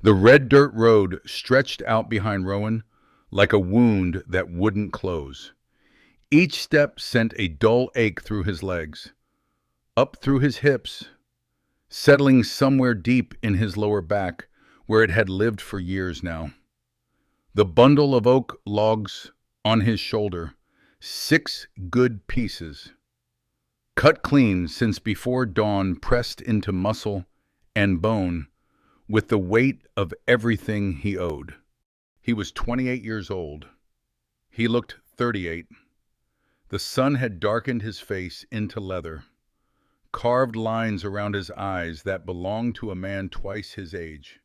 The red dirt road stretched out behind Rowan like a wound that wouldn't close. Each step sent a dull ache through his legs, up through his hips, settling somewhere deep in his lower back where it had lived for years now. The bundle of oak logs on his shoulder, 6 good pieces, cut clean since before dawn, pressed into muscle and bone with the weight of everything he owed. He was 28 years old. He looked 38. The sun had darkened his face into leather, carved lines around his eyes that belonged to a man twice his age.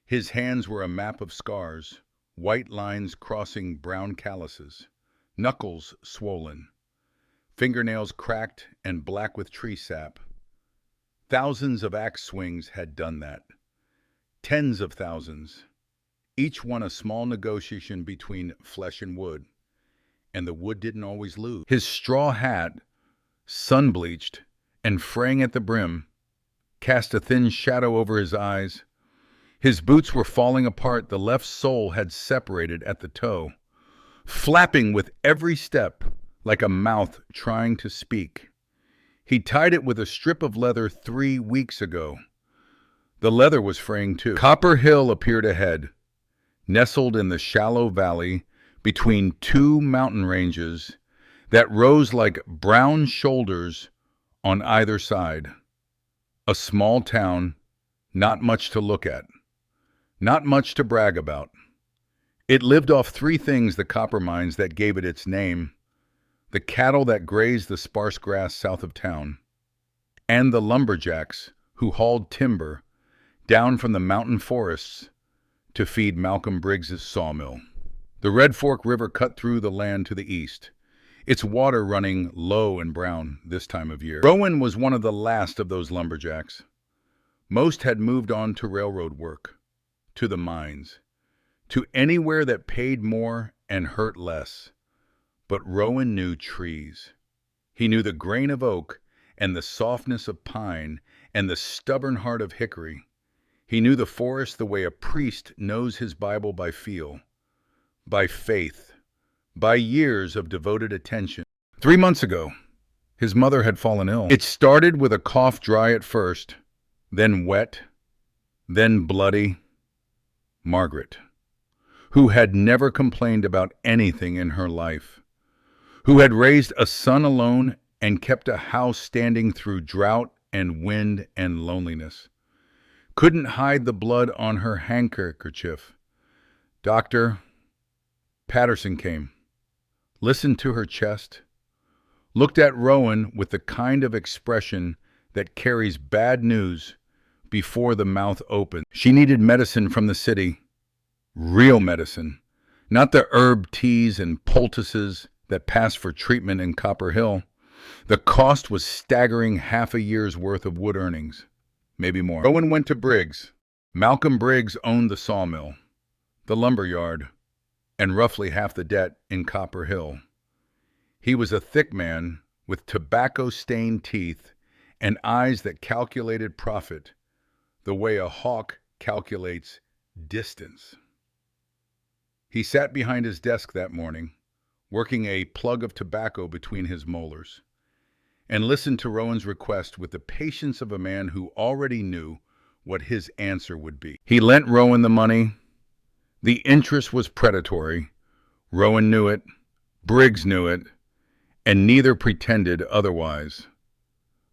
His hands were a map of scars, white lines crossing brown calluses, knuckles swollen, fingernails cracked and black with tree sap. Thousands of axe swings had done that. Tens of thousands, each one a small negotiation between flesh and wood. And the wood didn't always lose. His straw hat, sun-bleached and fraying at the brim, cast a thin shadow over his eyes. His boots were falling apart. The left sole had separated at the toe, flapping with every step like a mouth trying to speak. He tied it with a strip of leather 3 weeks ago. The leather was fraying too. Copper Hill appeared ahead, nestled in the shallow valley between 2 mountain ranges that rose like brown shoulders on either side. A small town, not much to look at, not much to brag about. It lived off 3 things: the copper mines that gave it its name, the cattle that grazed the sparse grass south of town, and the lumberjacks who hauled timber down from the mountain forests to feed Malcolm Briggs's sawmill. The Red Fork River cut through the land to the east, its water running low and brown this time of year. Rowan was one of the last of those lumberjacks. Most had moved on to railroad work, to the mines, to anywhere that paid more and hurt less. But Rowan knew trees. He knew the grain of oak and the softness of pine and the stubborn heart of hickory. He knew the forest the way a priest knows his Bible by feel, by faith, by years of devoted attention. 3 months ago, his mother had fallen ill. It started with a cough dry at first, then wet, then bloody. Margaret, who had never complained about anything in her life, who had raised a son alone and kept a house standing through drought and wind and loneliness, couldn't hide the blood on her handkerchief. Dr. Patterson came, listened to her chest, looked at Rowan with the kind of expression that carries bad news before the mouth opens. She needed medicine from the city, real medicine, not the herb teas and poultices that passed for treatment in Copper Hill. The cost was staggering, half a year's worth of wood earnings, maybe more. Rowan went to Briggs. Malcolm Briggs owned the sawmill, the lumber yard, and roughly half the debt in Copper Hill. He was a thick man with tobacco-stained teeth and eyes that calculated profit the way a hawk calculates distance. He sat behind his desk that morning, working a plug of tobacco between his molars, and listened to Rowan's request with the patience of a man who already knew what his answer would be. He lent Rowan the money. The interest was predatory. Rowan knew it, Briggs knew it, and neither pretended otherwise.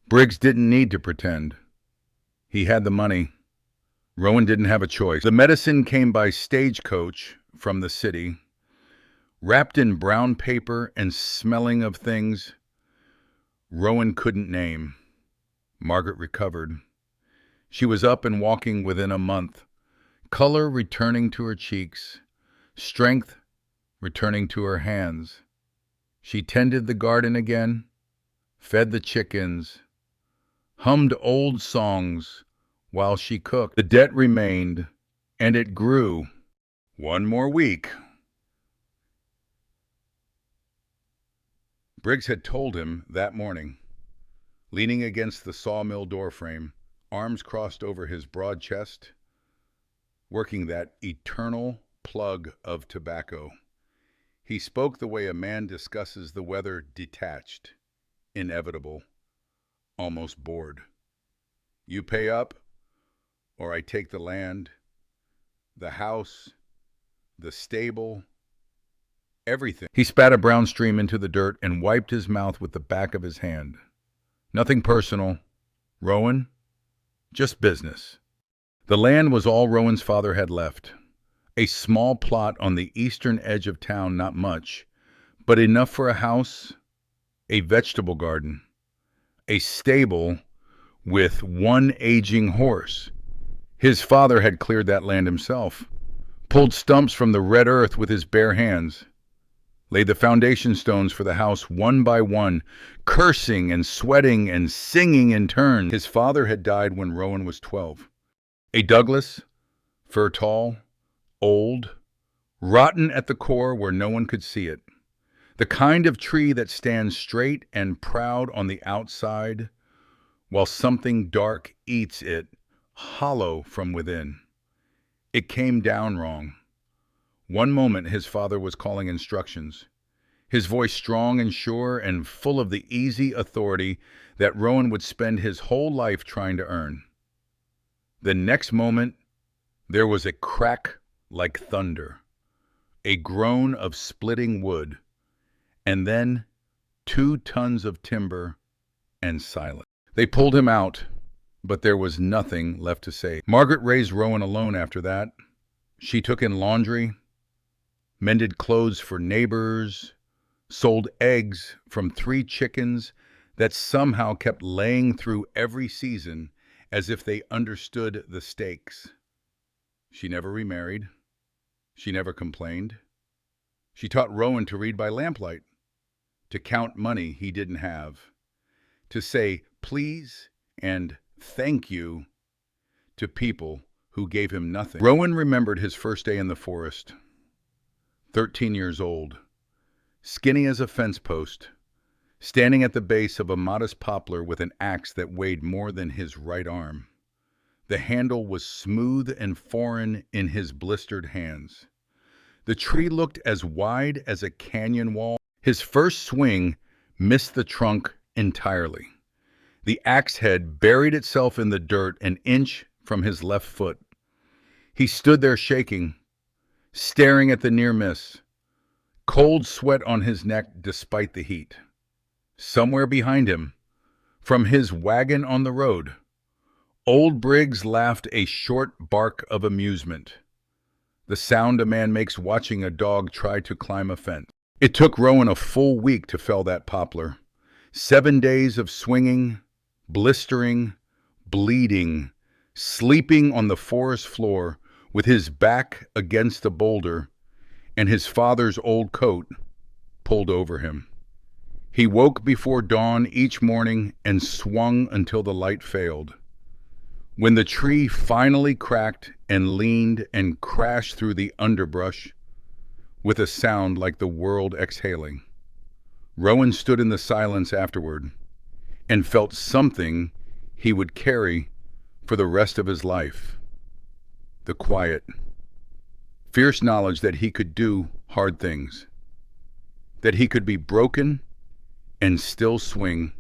Briggs didn't need to pretend. He had the money. Rowan didn't have a choice. The medicine came by stagecoach from the city, wrapped in brown paper and smelling of things Rowan couldn't name. Margaret recovered. She was up and walking within a month, color returning to her cheeks, strength returning to her hands. She tended the garden again, fed the chickens, hummed old songs while she cooked. The debt remained, and it grew. 1 more week. Briggs had told him that morning, leaning against the sawmill doorframe, arms crossed over his broad chest. working that eternal plug of tobacco. He spoke the way a man discusses the weather, detached, inevitable, almost bored. You pay up, or I take the land, the house, the stable, everything. He spat a brown stream into the dirt and wiped his mouth with the back of his hand. Nothing personal, Rowan, just business. The land was all Rowan's father had left. A small plot on the eastern edge of town, not much, but enough for a house, a vegetable garden, a stable with one aging horse. His father had cleared that land himself, pulled stumps from the red earth with his bare hands, laid the foundation stones for the house one by one, cursing and sweating and singing in turn. His father had died when Rowan was 12. A Douglas, fir tall, old, rotten at the core where no one could see it. The kind of tree that stands straight and proud on the outside, while something dark eats it, hollow from within. It came down wrong. One moment his father was calling instructions, his voice strong and sure and full of the easy authority that Rowan would spend his whole life trying to earn. The next moment, there was a crack like thunder, a groan of splitting wood, and then 2 tons of timber and silence. They pulled him out, but there was nothing left to say. Margaret raised Rowan alone after that. She took in laundry, mended clothes for neighbors, sold eggs from 3 chickens that somehow kept laying through every season as if they understood the stakes. She never remarried. She never complained. She taught Rowan to read by lamplight, to count money he didn't have, to say please and thank you to people who gave him nothing. Rowan remembered his first day in the forest, 13 years old, skinny as a fence post, standing at the base of a modest poplar with an axe that weighed more than his right arm. The handle was smooth and foreign in his blistered hands. The tree looked as wide as a canyon wall. His first swing missed the trunk entirely. The axe head buried itself in the dirt an inch from his left foot. He stood there shaking, staring at the near miss, cold sweat on his neck despite the heat. Somewhere behind him, from his wagon on the road, old Briggs laughed a short bark of amusement, the sound a man makes watching a dog try to climb a fence. It took Rowan a full week to fell that poplar. 7 days of swinging, blistering, bleeding, sleeping on the forest floor with his back against a boulder and his father's old coat pulled over him. He woke before dawn each morning and swung until the light failed. When the tree finally cracked and leaned and crashed through the underbrush with a sound like the world exhaling, Rowan stood in the silence afterward and felt something he would carry for the rest of his life. The quiet, fierce knowledge that he could do hard things, that he could be broken and still swing,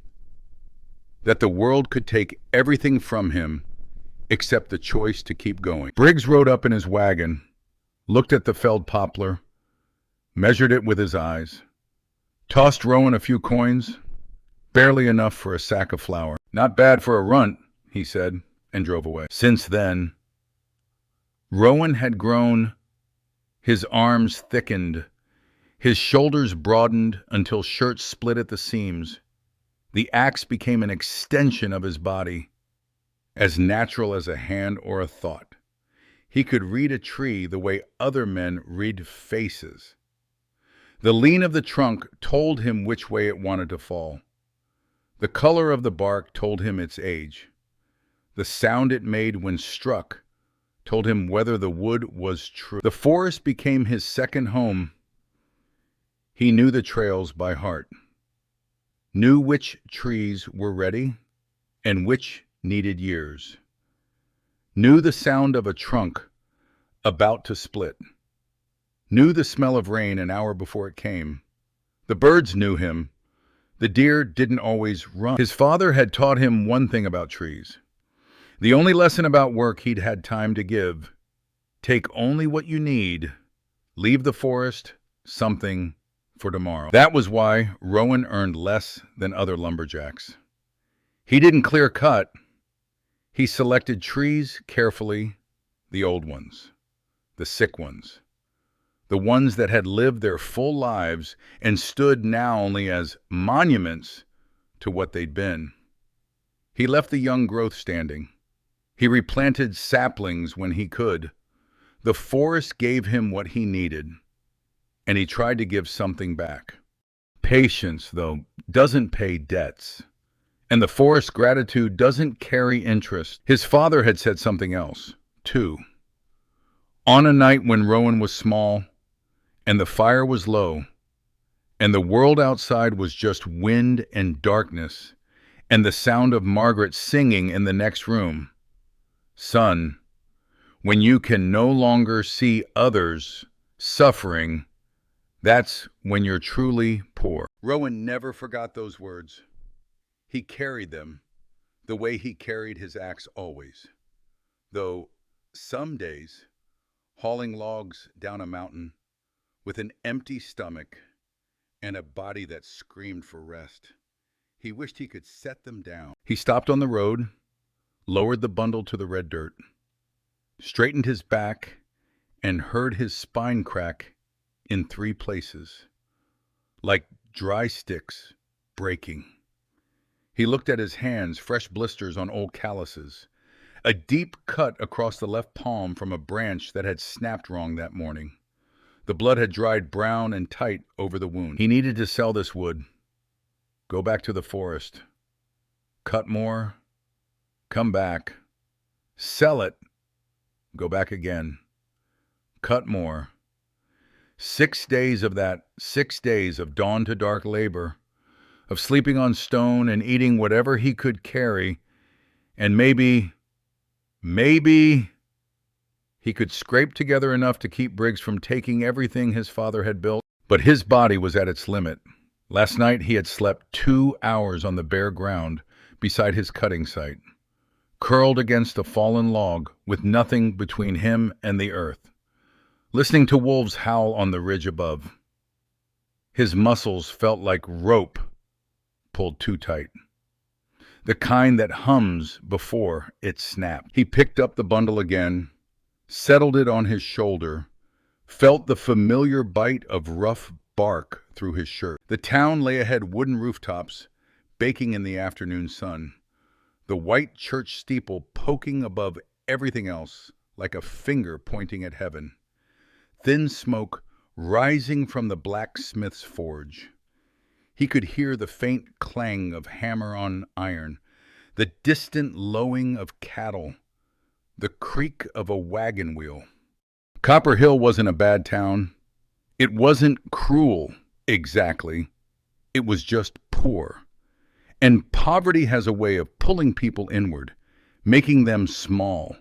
that the world could take everything from him except the choice to keep going. Briggs rode up in his wagon, looked at the felled poplar, measured it with his eyes, tossed Rowan a few coins, barely enough for a sack of flour. "Not bad for a runt," he said, and drove away. Since then, Rowan had grown, his arms thickened, his shoulders broadened until shirts split at the seams. The axe became an extension of his body, as natural as a hand or a thought. He could read a tree the way other men read faces. The lean of the trunk told him which way it wanted to fall. The color of the bark told him its age. The sound it made when struck told him whether the wood was true. The forest became his second home. He knew the trails by heart, knew which trees were ready and which needed years, knew the sound of a trunk about to split, knew the smell of rain an hour before it came. The birds knew him. The deer didn't always run. His father had taught him one thing about trees. The only lesson about work he'd had time to give: take only what you need, leave the forest something for tomorrow. That was why Rowan earned less than other lumberjacks. He didn't clear cut. He selected trees carefully, the old ones, the sick ones, the ones that had lived their full lives and stood now only as monuments to what they'd been. He left the young growth standing. He replanted saplings when he could. The forest gave him what he needed, and he tried to give something back. Patience, though, doesn't pay debts, and the forest's gratitude doesn't carry interest. His father had said something else, too. On a night when Rowan was small, and the fire was low, and the world outside was just wind and darkness, and the sound of Margaret singing in the next room, "Son, when you can no longer see others suffering, that's when you're truly poor." Rowan never forgot those words. He carried them the way he carried his axe always, though some days, hauling logs down a mountain with an empty stomach and a body that screamed for rest, he wished he could set them down. He stopped on the road, lowered the bundle to the red dirt, straightened his back, and heard his spine crack in 3 places, like dry sticks breaking. He looked at his hands, fresh blisters on old calluses, a deep cut across the left palm from a branch that had snapped wrong that morning. The blood had dried brown and tight over the wound. He needed to sell this wood, go back to the forest, cut more, come back, sell it, go back again, cut more. 6 days of that, 6 days of dawn to dark labor, of sleeping on stone and eating whatever he could carry, and maybe he could scrape together enough to keep Briggs from taking everything his father had built. But his body was at its limit. Last night he had slept 2 hours on the bare ground beside his cutting site, curled against a fallen log with nothing between him and the earth, listening to wolves howl on the ridge above. His muscles felt like rope pulled too tight, the kind that hums before it snaps. He picked up the bundle again, settled it on his shoulder, felt the familiar bite of rough bark through his shirt. The town lay ahead, wooden rooftops baking in the afternoon sun, the white church steeple poking above everything else like a finger pointing at heaven. Thin smoke rising from the blacksmith's forge. He could hear the faint clang of hammer on iron, the distant lowing of cattle, the creak of a wagon wheel. Copper Hill wasn't a bad town. It wasn't cruel, exactly. It was just poor. And poverty has a way of pulling people inward, making them small,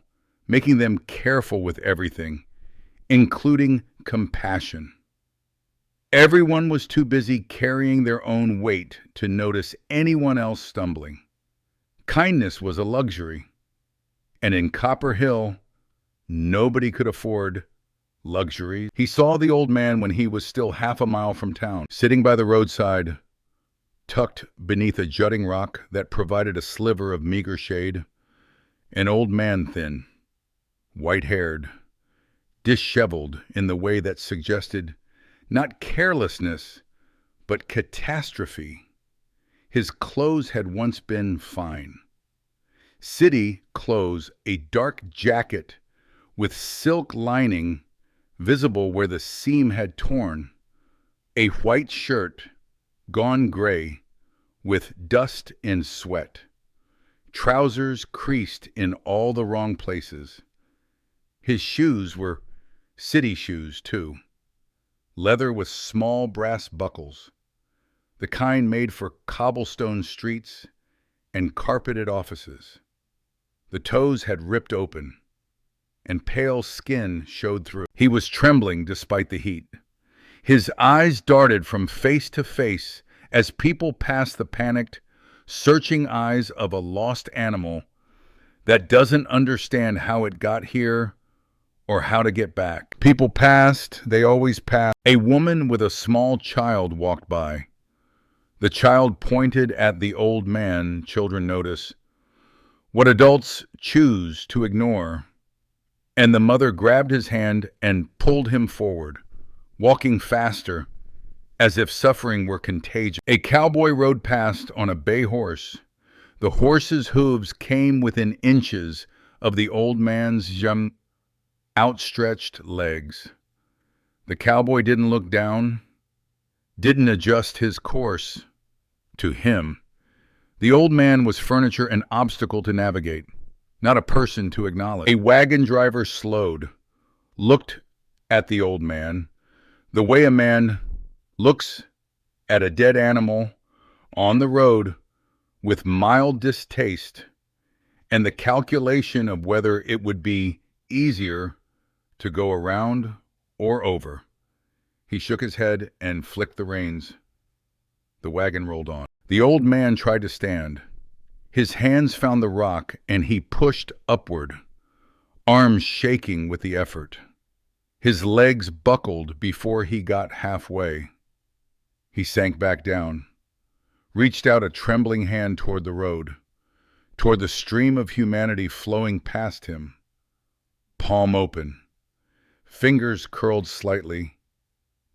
making them careful with everything, including compassion. Everyone was too busy carrying their own weight to notice anyone else stumbling. Kindness was a luxury, and in Copper Hill, nobody could afford luxury. He saw the old man when he was still half a mile from town, sitting by the roadside, tucked beneath a jutting rock that provided a sliver of meager shade. An old man, thin, white-haired, disheveled in the way that suggested not carelessness, but catastrophe. His clothes had once been fine. City clothes, a dark jacket with silk lining visible where the seam had torn, a white shirt gone gray with dust and sweat, trousers creased in all the wrong places. His shoes were city shoes, too, leather with small brass buckles, the kind made for cobblestone streets and carpeted offices. The toes had ripped open, and pale skin showed through. He was trembling despite the heat. His eyes darted from face to face as people passed, the panicked, searching eyes of a lost animal that doesn't understand how it got here or how to get back. People passed, they always passed. A woman with a small child walked by. The child pointed at the old man. Children notice what adults choose to ignore. And the mother grabbed his hand and pulled him forward, walking faster, as if suffering were contagious. A cowboy rode past on a bay horse. The horse's hooves came within inches of the old man's outstretched legs. The cowboy didn't look down, didn't adjust his course. To him, the old man was furniture, an obstacle to navigate, not a person to acknowledge. A wagon driver slowed, looked at the old man, the way a man looks at a dead animal on the road, with mild distaste and the calculation of whether it would be easier to go around or over. He shook his head and flicked the reins. The wagon rolled on. The old man tried to stand. His hands found the rock, and he pushed upward, arms shaking with the effort. His legs buckled before he got halfway. He sank back down, reached out a trembling hand toward the road, toward the stream of humanity flowing past him. Palm open, fingers curled slightly,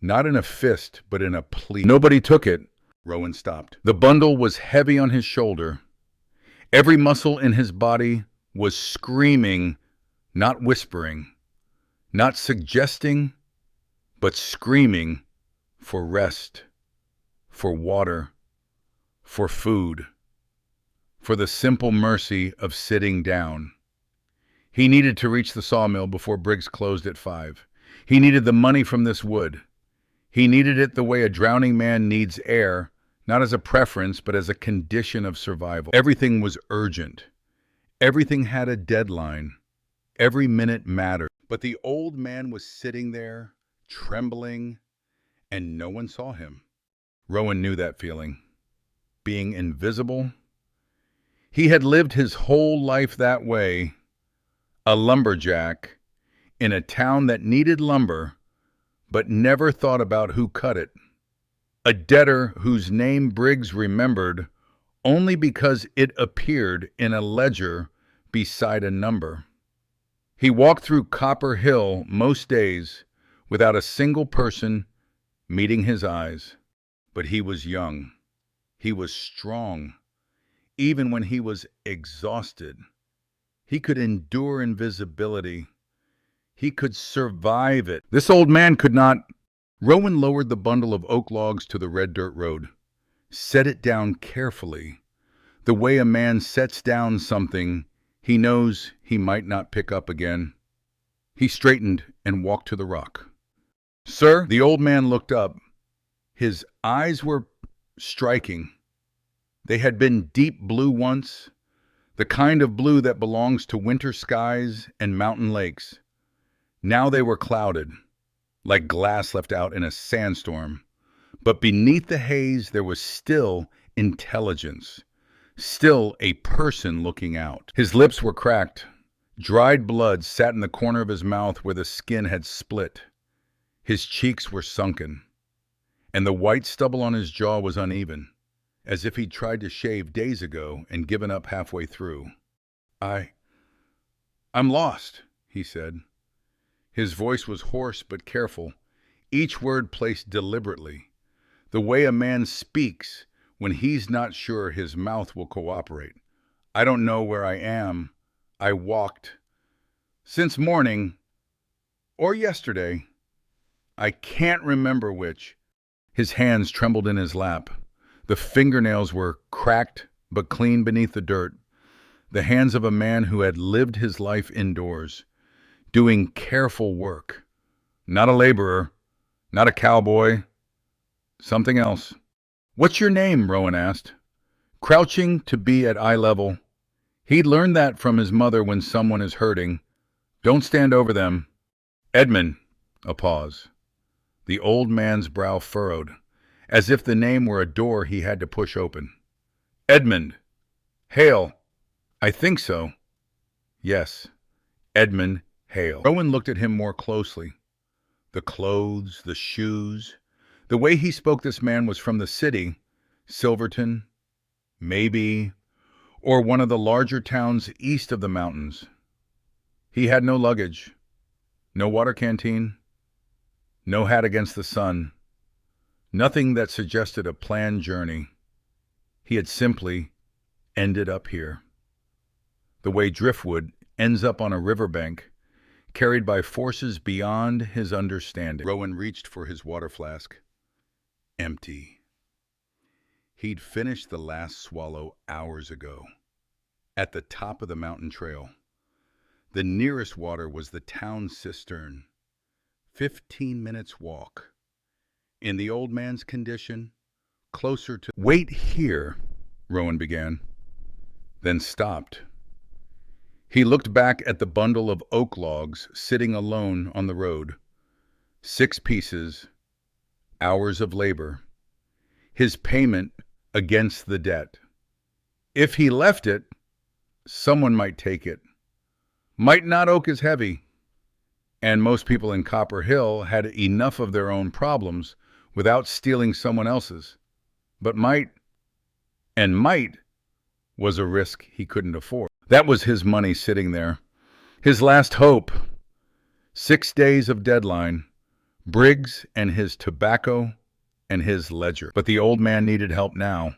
not in a fist, but in a plea. Nobody took it. Rowan stopped. The bundle was heavy on his shoulder. Every muscle in his body was screaming, not whispering, not suggesting, but screaming for rest, for water, for food, for the simple mercy of sitting down. He needed to reach the sawmill before Briggs closed at 5. He needed the money from this wood. He needed it the way a drowning man needs air, not as a preference, but as a condition of survival. Everything was urgent. Everything had a deadline. Every minute mattered. But the old man was sitting there, trembling, and no one saw him. Rowan knew that feeling. Being invisible. He had lived his whole life that way, a lumberjack in a town that needed lumber, but never thought about who cut it. A debtor whose name Briggs remembered only because it appeared in a ledger beside a number. He walked through Copper Hill most days without a single person meeting his eyes. But he was young. He was strong. Even when he was exhausted, he could endure invisibility. He could survive it. This old man could not. Rowan lowered the bundle of oak logs to the red dirt road, set it down carefully, the way a man sets down something he knows he might not pick up again. He straightened and walked to the rock. "Sir?" The old man looked up. His eyes were striking. They had been deep blue once, the kind of blue that belongs to winter skies and mountain lakes. Now they were clouded, like glass left out in a sandstorm. But beneath the haze there was still intelligence, still a person looking out. His lips were cracked. Dried blood sat in the corner of his mouth where the skin had split. His cheeks were sunken, and the white stubble on his jaw was uneven, as if he'd tried to shave days ago and given up halfway through. I'm lost," he said. His voice was hoarse but careful, each word placed deliberately, the way a man speaks when he's not sure his mouth will cooperate. "I don't know where I am. I walked since morning, or yesterday. I can't remember which." His hands trembled in his lap. The fingernails were cracked but clean beneath the dirt. The hands of a man who had lived his life indoors, doing careful work. Not a laborer, not a cowboy, something else. "What's your name?" Rowan asked, crouching to be at eye level. He'd learned that from his mother: when someone is hurting, Don't stand over them. Edmund. A pause. The old man's brow furrowed, as if the name were a door he had to push open. Edmund. Hale. I think so. Yes. Edmund Hale. Rowan looked at him more closely. The clothes, the shoes, the way he spoke. This man was from the city, Silverton, maybe, or one of the larger towns east of the mountains. He had no luggage, no water canteen, no hat against the sun, nothing that suggested a planned journey. He had simply ended up here. The way driftwood ends up on a riverbank, carried by forces beyond his understanding. Rowan reached for his water flask. Empty. He'd finished the last swallow hours ago, at the top of the mountain trail. The nearest water was the town cistern. 15 minutes walk. In the old man's condition, closer to... Wait here, Rowan began, then stopped. He looked back at the bundle of oak logs sitting alone on the road. 6 pieces, hours of labor, his payment against the debt. If he left it, someone might take it. Might not. Oak is heavy, and most people in Copper Hill had enough of their own problems without stealing someone else's. But might was a risk he couldn't afford. That was his money sitting there, his last hope. 6 days of deadline, Briggs and his tobacco and his ledger. But the old man needed help now.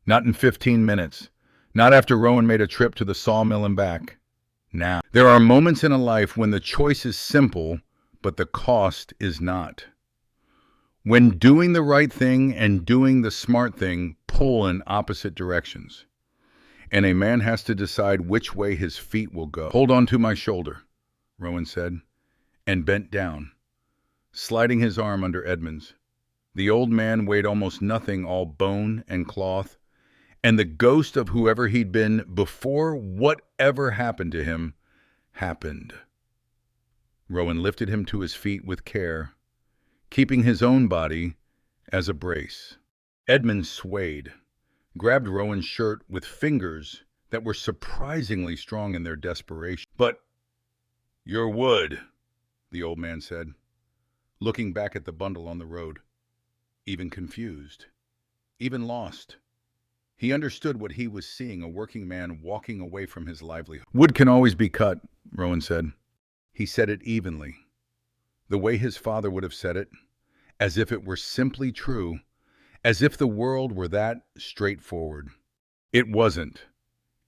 Not in 15 minutes. Not after Rowan made a trip to the sawmill and back. Now. There are moments in a life when the choice is simple, but the cost is not. When doing the right thing and doing the smart thing pull in opposite directions. And a man has to decide which way his feet will go. Hold on to my shoulder, Rowan said, and bent down, sliding his arm under Edmund's. The old man weighed almost nothing, all bone and cloth, and the ghost of whoever he'd been before whatever happened to him happened. Rowan lifted him to his feet with care, keeping his own body as a brace. Edmund swayed, grabbed Rowan's shirt with fingers that were surprisingly strong in their desperation. But your wood, the old man said, looking back at the bundle on the road, even confused, even lost. He understood what he was seeing, a working man walking away from his livelihood. Wood can always be cut, Rowan said. He said it evenly, the way his father would have said it, as if it were simply true, as if the world were that straightforward. It wasn't,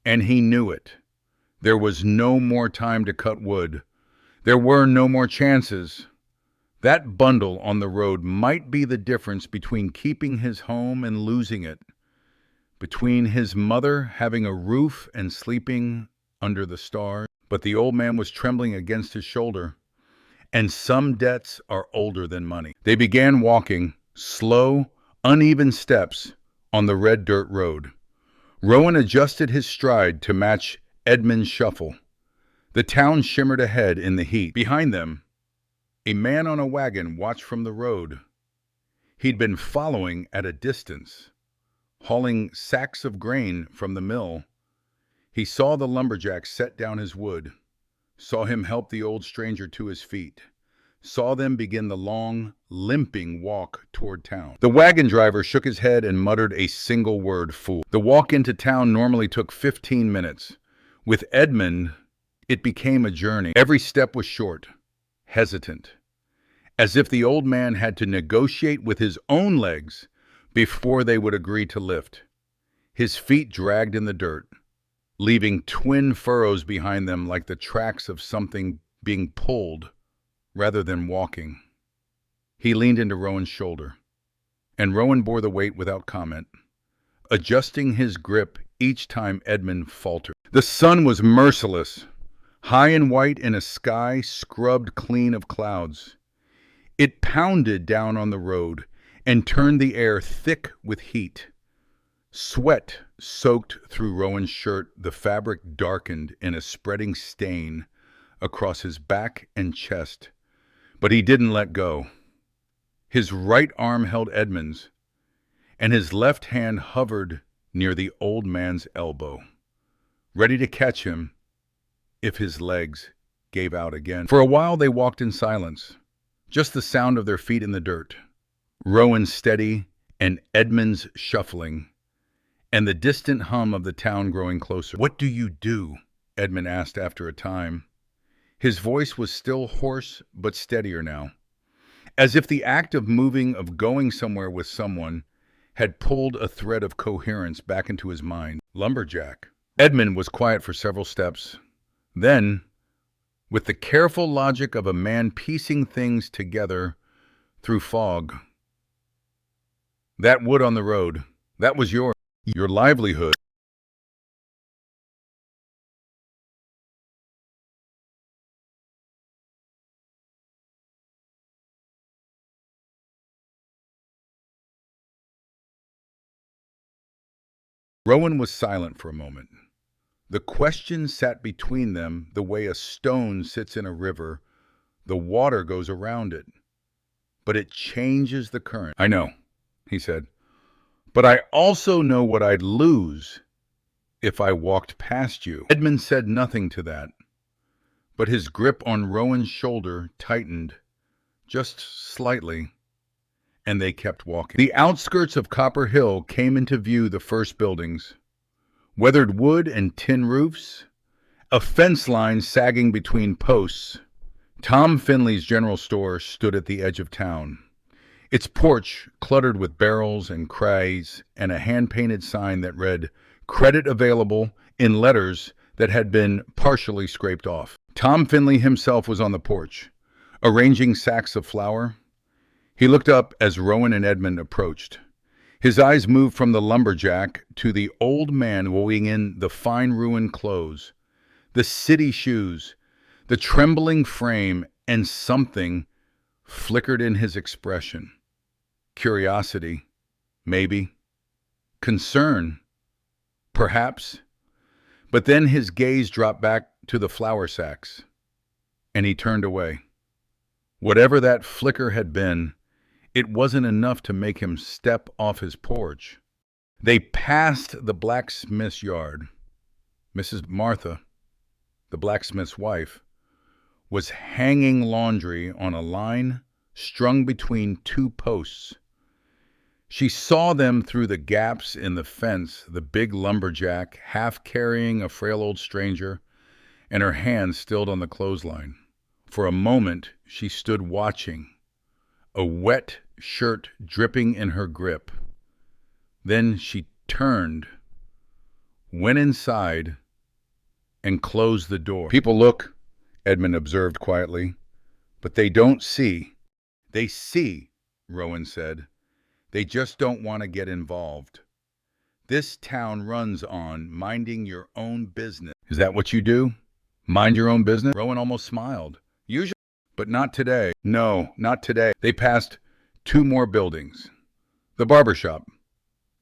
and he knew it. There was no more time to cut wood. There were no more chances. That bundle on the road might be the difference between keeping his home and losing it, between his mother having a roof and sleeping under the stars. But the old man was trembling against his shoulder, and some debts are older than money. They began walking, slow, uneven steps on the red dirt road. Rowan adjusted his stride to match Edmund's shuffle. The town shimmered ahead in the heat. Behind them, a man on a wagon watched from the road. He'd been following at a distance, hauling sacks of grain from the mill. He saw the lumberjack set down his wood, saw him help the old stranger to his feet, saw them begin the long, limping walk toward town. The wagon driver shook his head and muttered a single word, fool. The walk into town normally took 15 minutes. With Edmund, it became a journey. Every step was short, hesitant, as if the old man had to negotiate with his own legs before they would agree to lift. His feet dragged in the dirt, leaving twin furrows behind them like the tracks of something being pulled rather than walking. He leaned into Rowan's shoulder, and Rowan bore the weight without comment, adjusting his grip each time Edmund faltered. The sun was merciless, high and white in a sky scrubbed clean of clouds. It pounded down on the road and turned the air thick with heat. Sweat soaked through Rowan's shirt, the fabric darkened in a spreading stain across his back and chest, but he didn't let go. His right arm held Edmund's, and his left hand hovered near the old man's elbow, ready to catch him if his legs gave out again. For a while they walked in silence, just the sound of their feet in the dirt, Rowan steady and Edmund's shuffling, and the distant hum of the town growing closer. "What do you do?" Edmund asked after a time. His voice was still hoarse but steadier now, as if the act of moving, of going somewhere with someone, had pulled a thread of coherence back into his mind. "Lumberjack." Edmund was quiet for several steps. Then, with the careful logic of a man piecing things together through fog, "That wood on the road, that was your livelihood." Rowan was silent for a moment. The question sat between them the way a stone sits in a river. The water goes around it, but it changes the current. "I know," he said, "but I also know what I'd lose if I walked past you." Edmund said nothing to that, but his grip on Rowan's shoulder tightened just slightly, and they kept walking. The outskirts of Copper Hill came into view, the first buildings, weathered wood and tin roofs, a fence line sagging between posts. Tom Finley's general store stood at the edge of town, its porch cluttered with barrels and crays, and a hand-painted sign that read, "Credit available," in letters that had been partially scraped off. Tom Finley himself was on the porch, arranging sacks of flour. He looked up as Rowan and Edmund approached. His eyes moved from the lumberjack to the old man weighing in the fine ruined clothes, the city shoes, the trembling frame, and something flickered in his expression. Curiosity, maybe. Concern, perhaps. But then his gaze dropped back to the flour sacks, and he turned away. Whatever that flicker had been, it wasn't enough to make him step off his porch. They passed the blacksmith's yard. Mrs. Martha, the blacksmith's wife, was hanging laundry on a line strung between two posts. She saw them through the gaps in the fence, the big lumberjack half carrying a frail old stranger, and her hand still on the clothesline. For a moment she stood watching, a wet shirt dripping in her grip. Then she turned, went inside, and closed the door. "People look," Edmund observed quietly, "but they don't see." "They see," Rowan said. "They just don't want to get involved. This town runs on minding your own business." "Is that what you do? Mind your own business?" Rowan almost smiled. "Usually, but not today." "No, not today." They passed two more buildings. The barber shop,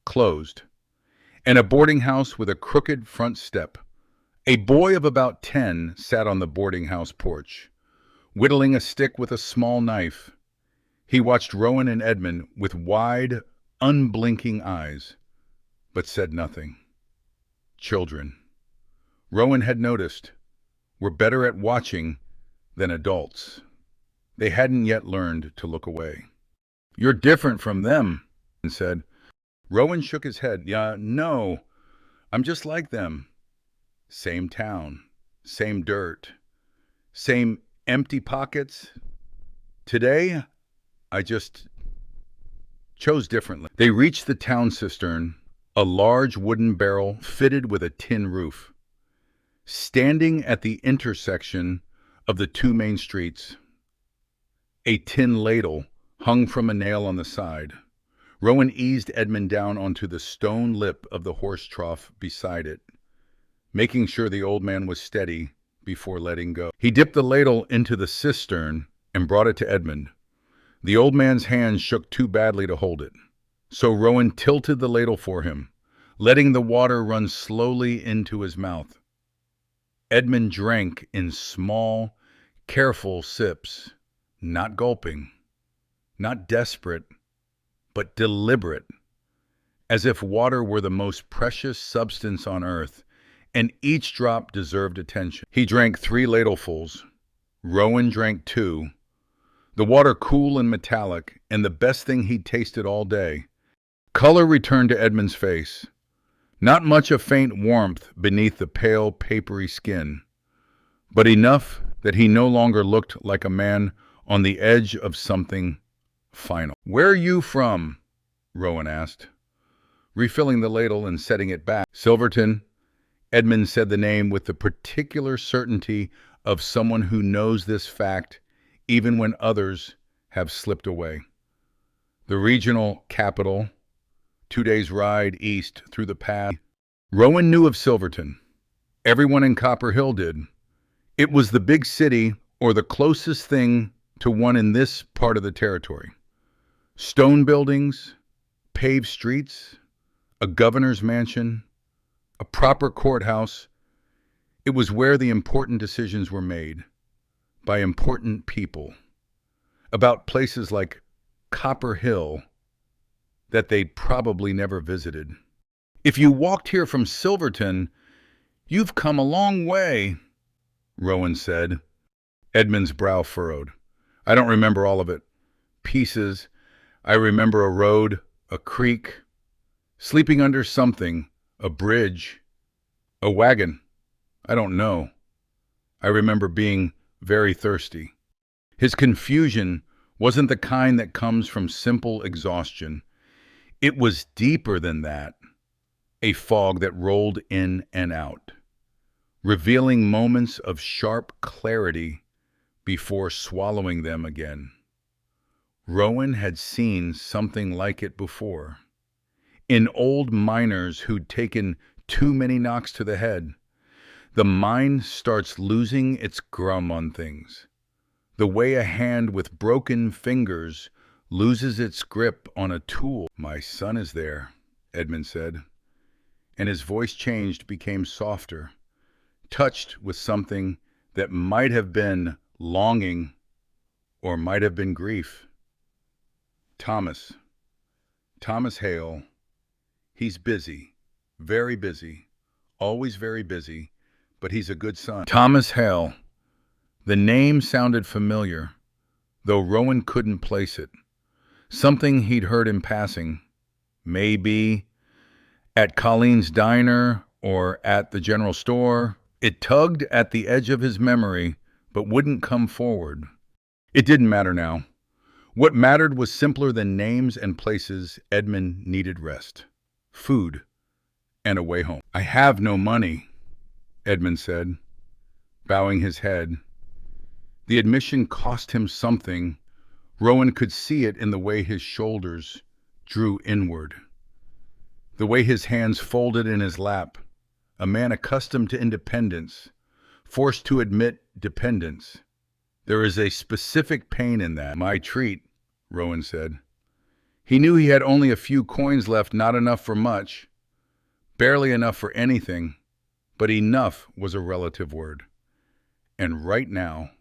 closed, and a boarding house with a crooked front step. A boy of about 10 sat on the boarding house porch, whittling a stick with a small knife. He watched Rowan and Edmund with wide, unblinking eyes, but said nothing. Children, Rowan had noticed, were better at watching than adults. They hadn't yet learned to look away. "You're different from them," he said. Rowan shook his head. "Yeah, no, I'm just like them. Same town, same dirt, same empty pockets. Today, I just chose differently." They reached the town cistern, a large wooden barrel fitted with a tin roof, standing at the intersection of the two main streets. A tin ladle hung from a nail on the side. Rowan eased Edmund down onto the stone lip of the horse trough beside it, making sure the old man was steady before letting go. He dipped the ladle into the cistern and brought it to Edmund. The old man's hands shook too badly to hold it, so Rowan tilted the ladle for him, letting the water run slowly into his mouth. Edmund drank in small, careful sips, not gulping, not desperate, but deliberate, as if water were the most precious substance on earth, and each drop deserved attention. He drank 3 ladlefuls. Rowan drank 2, the water cool and metallic, and the best thing he'd tasted all day. Color returned to Edmund's face. Not much of faint warmth beneath the pale, papery skin, but enough that he no longer looked like a man on the edge of something final. "Where are you from?" Rowan asked, refilling the ladle and setting it back. "Silverton." Edmund said the name with the particular certainty of someone who knows this fact even when others have slipped away. The regional capital, 2 days' ride east through the pass. Rowan knew of Silverton. Everyone in Copper Hill did. It was the big city, or the closest thing to one in this part of the territory. Stone buildings, paved streets, a governor's mansion, a proper courthouse. It was where the important decisions were made, by important people, about places like Copper Hill that they'd probably never visited. "If you walked here from Silverton, you've come a long way," Rowan said. Edmund's brow furrowed. "I don't remember all of it. Pieces. I remember a road, a creek, sleeping under something, a bridge, a wagon. I don't know. I remember being very thirsty." His confusion wasn't the kind that comes from simple exhaustion. It was deeper than that, a fog that rolled in and out, revealing moments of sharp clarity before swallowing them again. Rowan had seen something like it before, in old miners who'd taken too many knocks to the head. The mind starts losing its grum on things, the way a hand with broken fingers loses its grip on a tool. "My son is there," Edmund said, and his voice changed, became softer, touched with something that might have been longing or might have been grief. Thomas Hale. He's busy, very busy, always very busy, but he's a good son." Thomas Hale. The name sounded familiar, though Rowan couldn't place it. Something he'd heard in passing, maybe at Colleen's diner or at the general store. It tugged at the edge of his memory, but wouldn't come forward. It didn't matter now. What mattered was simpler than names and places. Edmund needed rest, food, and a way home. "I have no money," Edmund said, bowing his head. The admission cost him something. Rowan could see it in the way his shoulders drew inward, the way his hands folded in his lap. A man accustomed to independence, forced to admit dependence. There is a specific pain in that. "My treat," Rowan said. He knew he had only a few coins left, not enough for much, barely enough for anything, but enough was a relative word. And right now,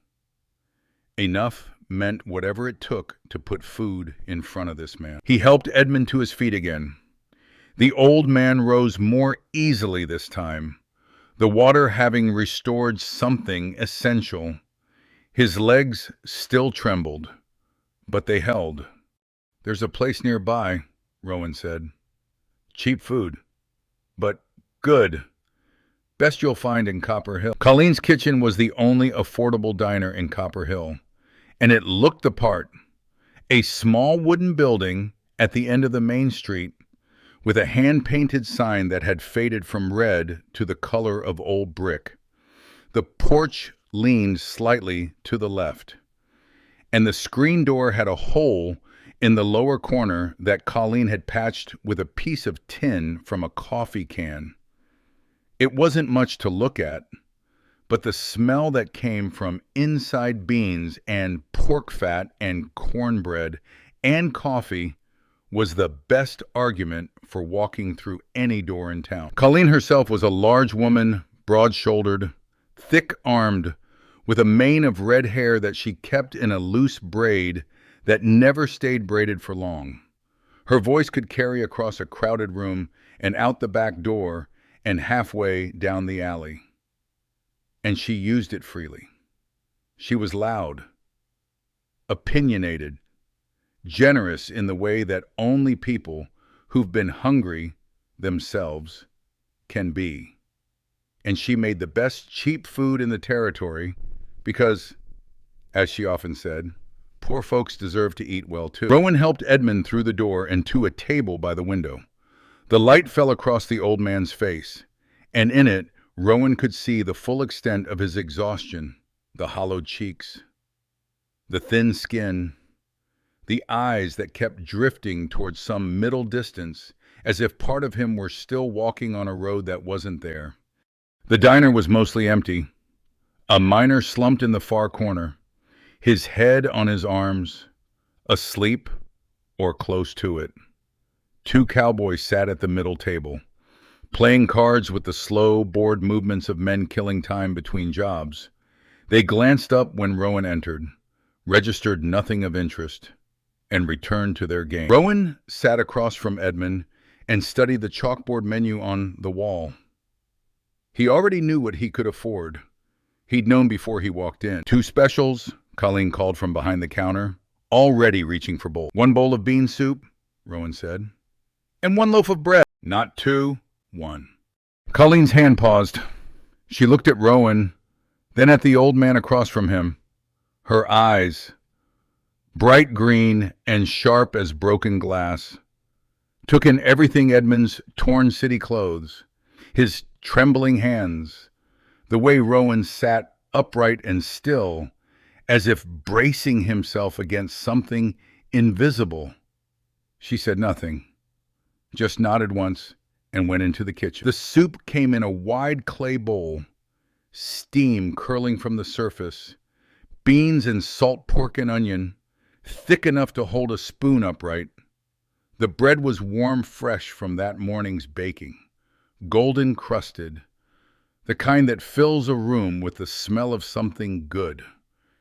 enough meant whatever it took to put food in front of this man. He helped Edmund to his feet again. The old man rose more easily this time, the water having restored something essential. His legs still trembled, but they held. "There's a place nearby," Rowan said. "Cheap food, but good. Best you'll find in Copper Hill." Colleen's Kitchen was the only affordable diner in Copper Hill, and it looked the part. A small wooden building at the end of the main street, with a hand-painted sign that had faded from red to the color of old brick. The porch leaned slightly to the left, and the screen door had a hole in the lower corner that Colleen had patched with a piece of tin from a coffee can. It wasn't much to look at, but the smell that came from inside beans and pork fat and cornbread and coffee was the best argument for walking through any door in town. Colleen herself was a large woman, broad-shouldered, thick-armed, with a mane of red hair that she kept in a loose braid that never stayed braided for long. Her voice could carry across a crowded room and out the back door and halfway down the alley. And she used it freely. She was loud, opinionated, generous in the way that only people who've been hungry themselves can be. And she made the best cheap food in the territory because, as she often said, poor folks deserve to eat well too. Rowan helped Edmund through the door and to a table by the window. The light fell across the old man's face, and in it, Rowan could see the full extent of his exhaustion, the hollowed cheeks, the thin skin, the eyes that kept drifting towards some middle distance, as if part of him were still walking on a road that wasn't there. The diner was mostly empty. A miner slumped in the far corner, his head on his arms, asleep or close to it. Two cowboys sat at the middle table, playing cards with the slow, bored movements of men killing time between jobs. They glanced up when Rowan entered, registered nothing of interest, and returned to their game. Rowan sat across from Edmund and studied the chalkboard menu on the wall. He already knew what he could afford. He'd known before he walked in. 2 specials, Colleen called from behind the counter, already reaching for bowls. 1 bowl of bean soup, Rowan said, and 1 loaf of bread. Not 2, 1. Colleen's hand paused. She looked at Rowan, then at the old man across from him. Her eyes, bright green and sharp as broken glass, took in everything: Edmund's torn city clothes, his trembling hands, the way Rowan sat upright and still, as if bracing himself against something invisible. She said nothing, just nodded once and went into the kitchen. The soup came in a wide clay bowl, steam curling from the surface, beans and salt pork and onion, thick enough to hold a spoon upright. The bread was warm, fresh from that morning's baking, golden crusted, the kind that fills a room with the smell of something good.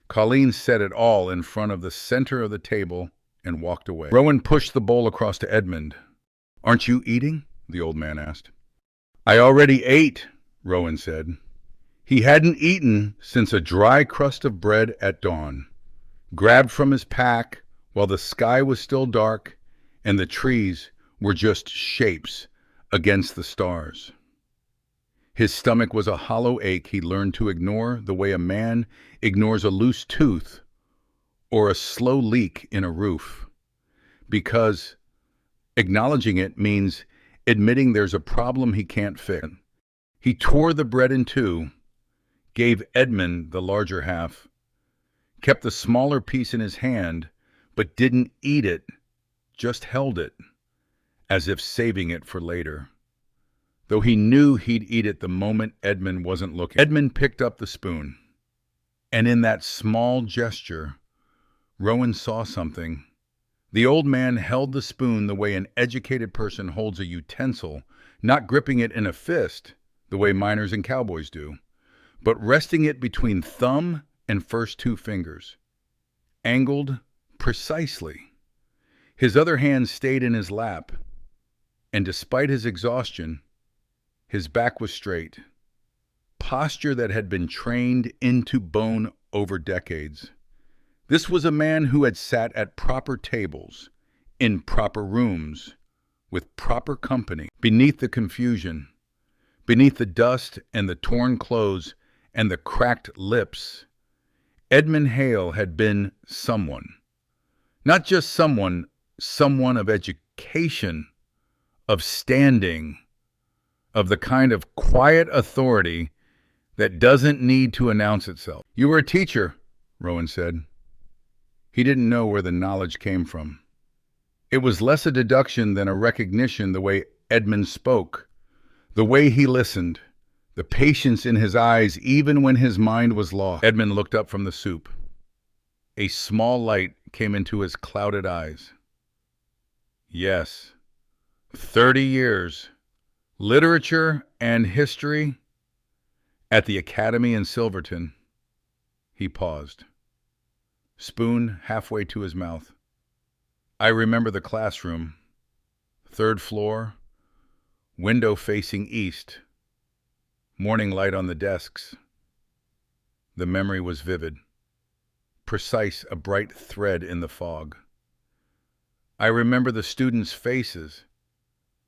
Colleen set it all in front of the center of the table and walked away. Rowan pushed the bowl across to Edmund. "Aren't you eating?" the old man asked. "I already ate," Rowan said. He hadn't eaten since a dry crust of bread at dawn, grabbed from his pack while the sky was still dark and the trees were just shapes against the stars. His stomach was a hollow ache he learned to ignore the way a man ignores a loose tooth or a slow leak in a roof, because acknowledging it means admitting there's a problem he can't fix. He tore the bread in 2, gave Edmund the larger half, kept the smaller piece in his hand, but didn't eat it, just held it, as if saving it for later, though he knew he'd eat it the moment Edmund wasn't looking. Edmund picked up the spoon, and in that small gesture, Rowan saw something. The old man held the spoon the way an educated person holds a utensil, not gripping it in a fist, the way miners and cowboys do, but resting it between thumb and first 2 fingers, angled precisely. His other hand stayed in his lap, and despite his exhaustion, his back was straight, posture that had been trained into bone over decades. This was a man who had sat at proper tables, in proper rooms, with proper company. Beneath the confusion, beneath the dust and the torn clothes and the cracked lips, Edmund Hale had been someone. Not just someone of education, of standing, of the kind of quiet authority that doesn't need to announce itself. "You were a teacher," Rowan said. He didn't know where the knowledge came from. It was less a deduction than a recognition, the way Edmund spoke, the way he listened, the patience in his eyes even when his mind was lost. Edmund looked up from the soup. A small light came into his clouded eyes. Yes, 30 years, literature and history, At the academy in Silverton, he paused, spoon halfway to his mouth. I remember the classroom, third floor, window facing east, morning light on the desks. The memory was vivid, precise, a bright thread in the fog. I remember the students' faces,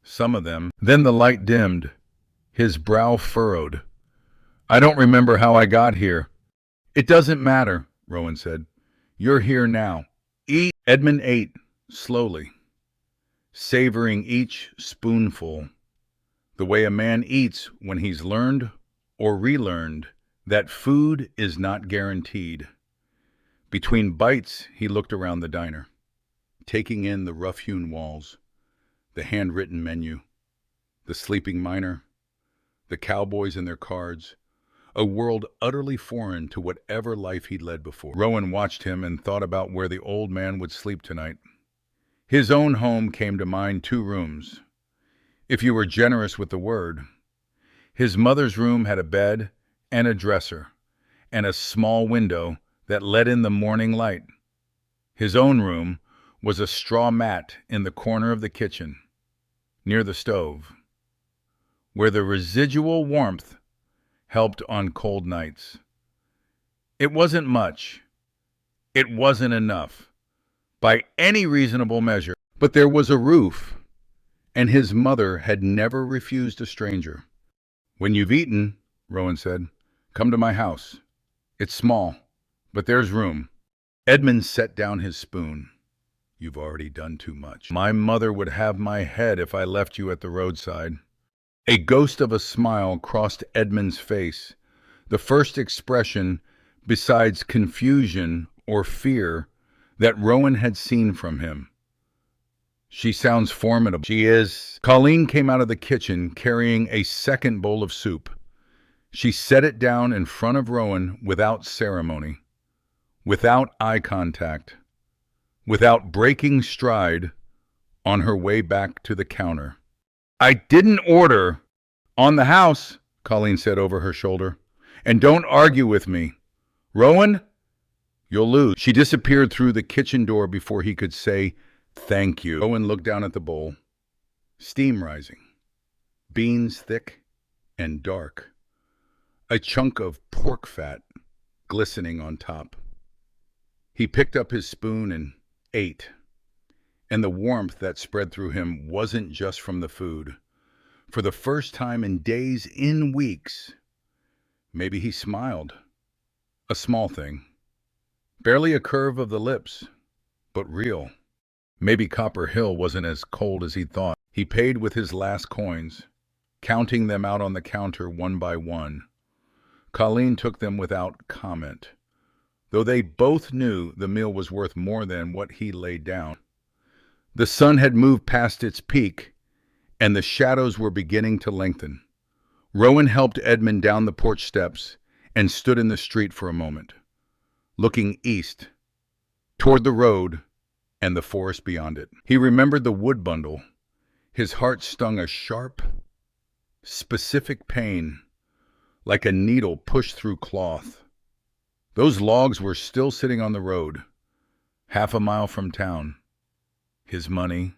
some of them. Then the light dimmed, his brow furrowed. I don't remember how I got here. It doesn't matter, Rowan said. You're here now. Eat. Edmund ate, slowly, savoring each spoonful, the way a man eats when he's learned or relearned that food is not guaranteed. Between bites, he looked around the diner, taking in the rough-hewn walls, the handwritten menu, the sleeping miner, the cowboys and their cards, a world utterly foreign to whatever life he'd led before. Rowan watched him and thought about where the old man would sleep tonight. His own home came to mind, 2 rooms, if you were generous with the word. His mother's room had a bed and a dresser and a small window that let in the morning light. His own room was a straw mat in the corner of the kitchen, near the stove, where the residual warmth helped on cold nights. It wasn't much. It wasn't enough, by any reasonable measure. But there was a roof, and his mother had never refused a stranger. When you've eaten, Rowan said, come to my house. It's small, but there's room. Edmund set down his spoon. You've already done too much. My mother would have my head if I left you at the roadside. A ghost of a smile crossed Edmund's face, the first expression, besides confusion or fear, that Rowan had seen from him. She sounds formidable. She is. Colleen came out of the kitchen carrying a second bowl of soup. She set it down in front of Rowan without ceremony, without eye contact, without breaking stride on her way back to the counter. I didn't order. On the house, Colleen said over her shoulder. And don't argue with me. Rowan, you'll lose. She disappeared through the kitchen door before he could say thank you. Rowan looked down at the bowl. Steam rising. Beans thick and dark. A chunk of pork fat glistening on top. He picked up his spoon and ate. And the warmth that spread through him wasn't just from the food. For the first time in days, in weeks, maybe he smiled. A small thing. Barely a curve of the lips, but real. Maybe Copper Hill wasn't as cold as he'd thought. He paid with his last coins, counting them out on the counter one by one. Colleen took them without comment, though they both knew the meal was worth more than what he laid down. The sun had moved past its peak, and the shadows were beginning to lengthen. Rowan helped Edmund down the porch steps and stood in the street for a moment, looking east, toward the road and the forest beyond it. He remembered the wood bundle. His heart stung a sharp, specific pain, like a needle pushed through cloth. Those logs were still sitting on the road, half a mile from town. His money,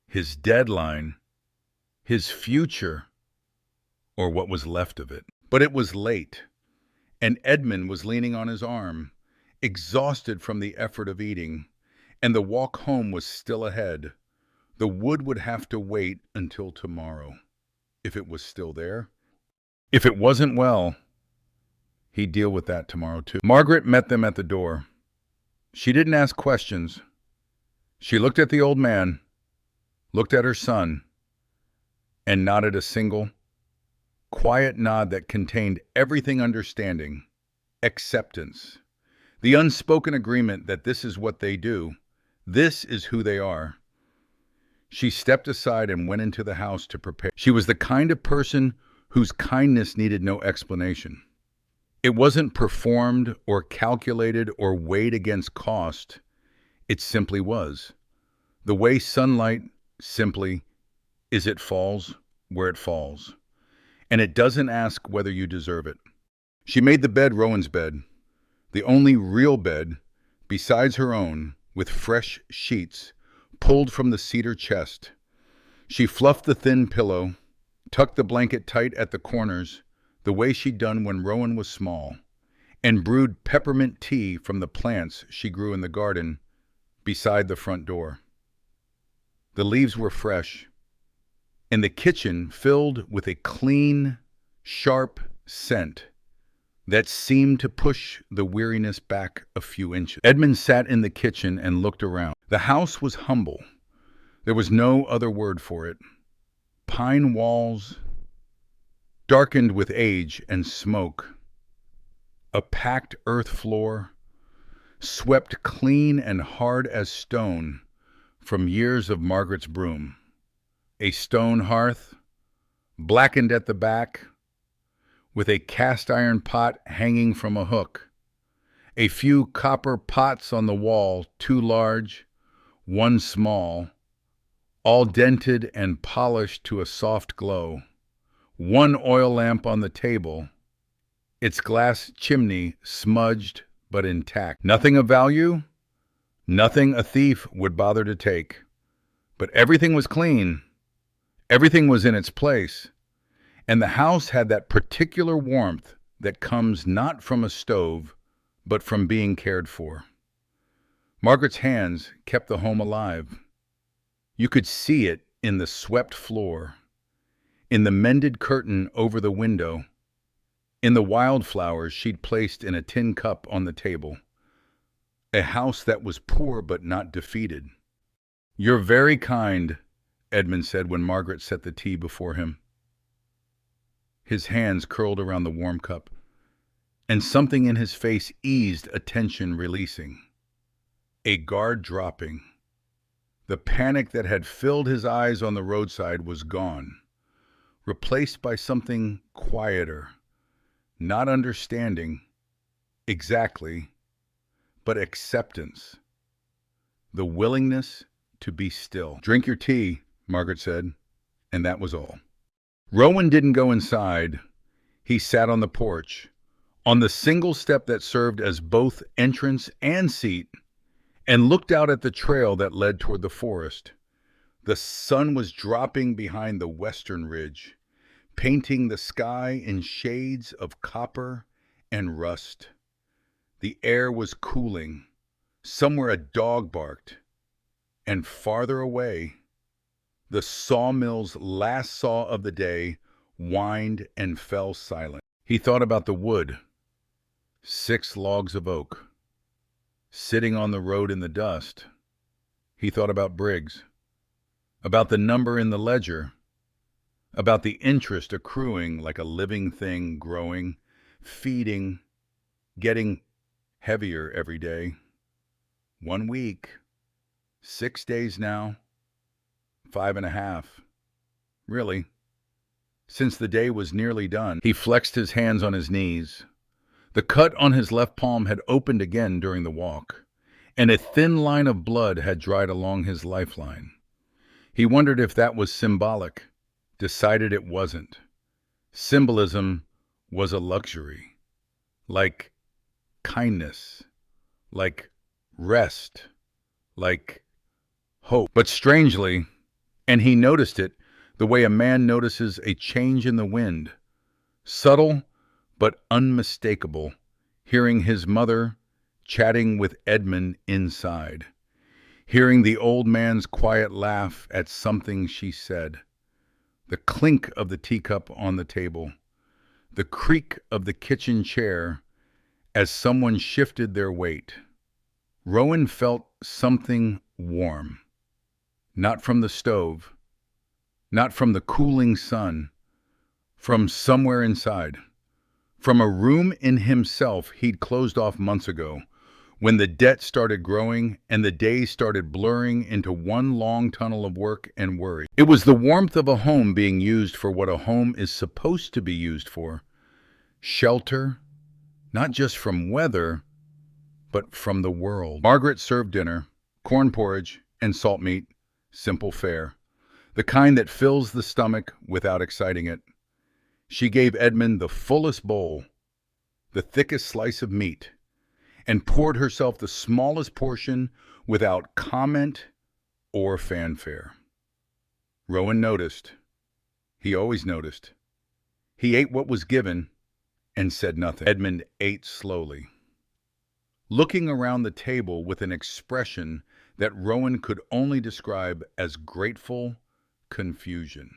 his deadline, his future, or what was left of it. But it was late, and Edmund was leaning on his arm, exhausted from the effort of eating, and the walk home was still ahead. The wood would have to wait until tomorrow, if it was still there. If it wasn't, well, he'd deal with that tomorrow too. Margaret met them at the door. She didn't ask questions. She looked at the old man, looked at her son, and nodded a single, quiet nod that contained everything: understanding, acceptance, the unspoken agreement that this is what they do, this is who they are. She stepped aside and went into the house to prepare. She was the kind of person whose kindness needed no explanation. It wasn't performed or calculated or weighed against cost. It simply was. The way sunlight simply is, it falls where it falls. and it doesn't ask whether you deserve it. She made the bed Rowan's bed, the only real bed, besides her own, with fresh sheets pulled from the cedar chest. She fluffed the thin pillow, tucked the blanket tight at the corners, the way she'd done when Rowan was small, and brewed peppermint tea from the plants she grew in the garden beside the front door. The leaves were fresh, and the kitchen filled with a clean, sharp scent that seemed to push the weariness back a few inches. Edmund sat in the kitchen and looked around. The house was humble. There was no other word for it. Pine walls, darkened with age and smoke. A packed earth floor, swept clean and hard as stone from years of Margaret's broom. A stone hearth, blackened at the back, with a cast iron pot hanging from a hook. A few copper pots on the wall, two large, one small, all dented and polished to a soft glow. One oil lamp on the table, its glass chimney smudged but intact. Nothing of value, nothing a thief would bother to take. But everything was clean. Everything was in its place. And the house had that particular warmth that comes not from a stove, but from being cared for. Margaret's hands kept the home alive. You could see it in the swept floor, in the mended curtain over the window, in the wildflowers she'd placed in a tin cup on the table. A house that was poor but not defeated. "You're very kind," Edmund said when Margaret set the tea before him. His hands curled around the warm cup, and something in his face eased a tension releasing. A guard dropping. The panic that had filled his eyes on the roadside was gone, replaced by something quieter, not understanding exactly, but acceptance. The willingness to be still. "Drink your tea," Margaret said, and that was all. Rowan didn't go inside. He sat on the porch, on the single step that served as both entrance and seat, and looked out at the trail that led toward the forest. The sun was dropping behind the western ridge, painting the sky in shades of copper and rust. The air was cooling. Somewhere a dog barked, and farther away, the sawmill's last saw of the day whined and fell silent. He thought about the wood, 6 logs of oak, sitting on the road in the dust. He thought about Briggs, about the number in the ledger, about the interest accruing like a living thing growing, feeding, getting heavier every day. 1 week, 6 days now, 5.5. Really, since the day was nearly done. He flexed his hands on his knees. The cut on his left palm had opened again during the walk, and a thin line of blood had dried along his lifeline. He wondered if that was symbolic, decided it wasn't. Symbolism was a luxury, like kindness, like rest, like hope. But strangely, and he noticed it the way a man notices a change in the wind, subtle but unmistakable, hearing his mother chatting with Edmund inside, hearing the old man's quiet laugh at something she said, the clink of the teacup on the table, the creak of the kitchen chair as someone shifted their weight. Rowan felt something warm, not from the stove, not from the cooling sun, from somewhere inside, from a room in himself he'd closed off months ago, when the debt started growing and the days started blurring into one long tunnel of work and worry. It was the warmth of a home being used for what a home is supposed to be used for. Shelter, not just from weather, but from the world. Margaret served dinner, corn porridge and salt meat, simple fare, the kind that fills the stomach without exciting it. She gave Edmund the fullest bowl, the thickest slice of meat, and poured herself the smallest portion without comment or fanfare. Rowan noticed. He always noticed. He ate what was given and said nothing. Edmund ate slowly, looking around the table with an expression that Rowan could only describe as grateful confusion.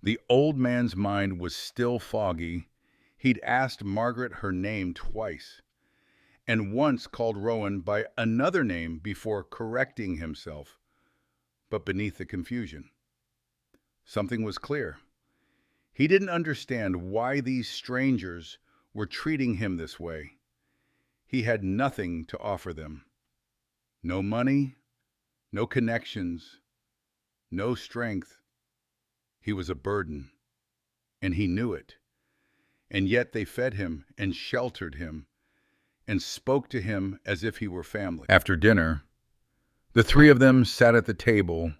The old man's mind was still foggy. He'd asked Margaret her name twice, and once called Rowan by another name before correcting himself. But beneath the confusion, something was clear. He didn't understand why these strangers were treating him this way. He had nothing to offer them. No money, no connections, no strength. He was a burden, and he knew it. And yet they fed him and sheltered him and spoke to him as if he were family. After dinner, the three of them sat at the table.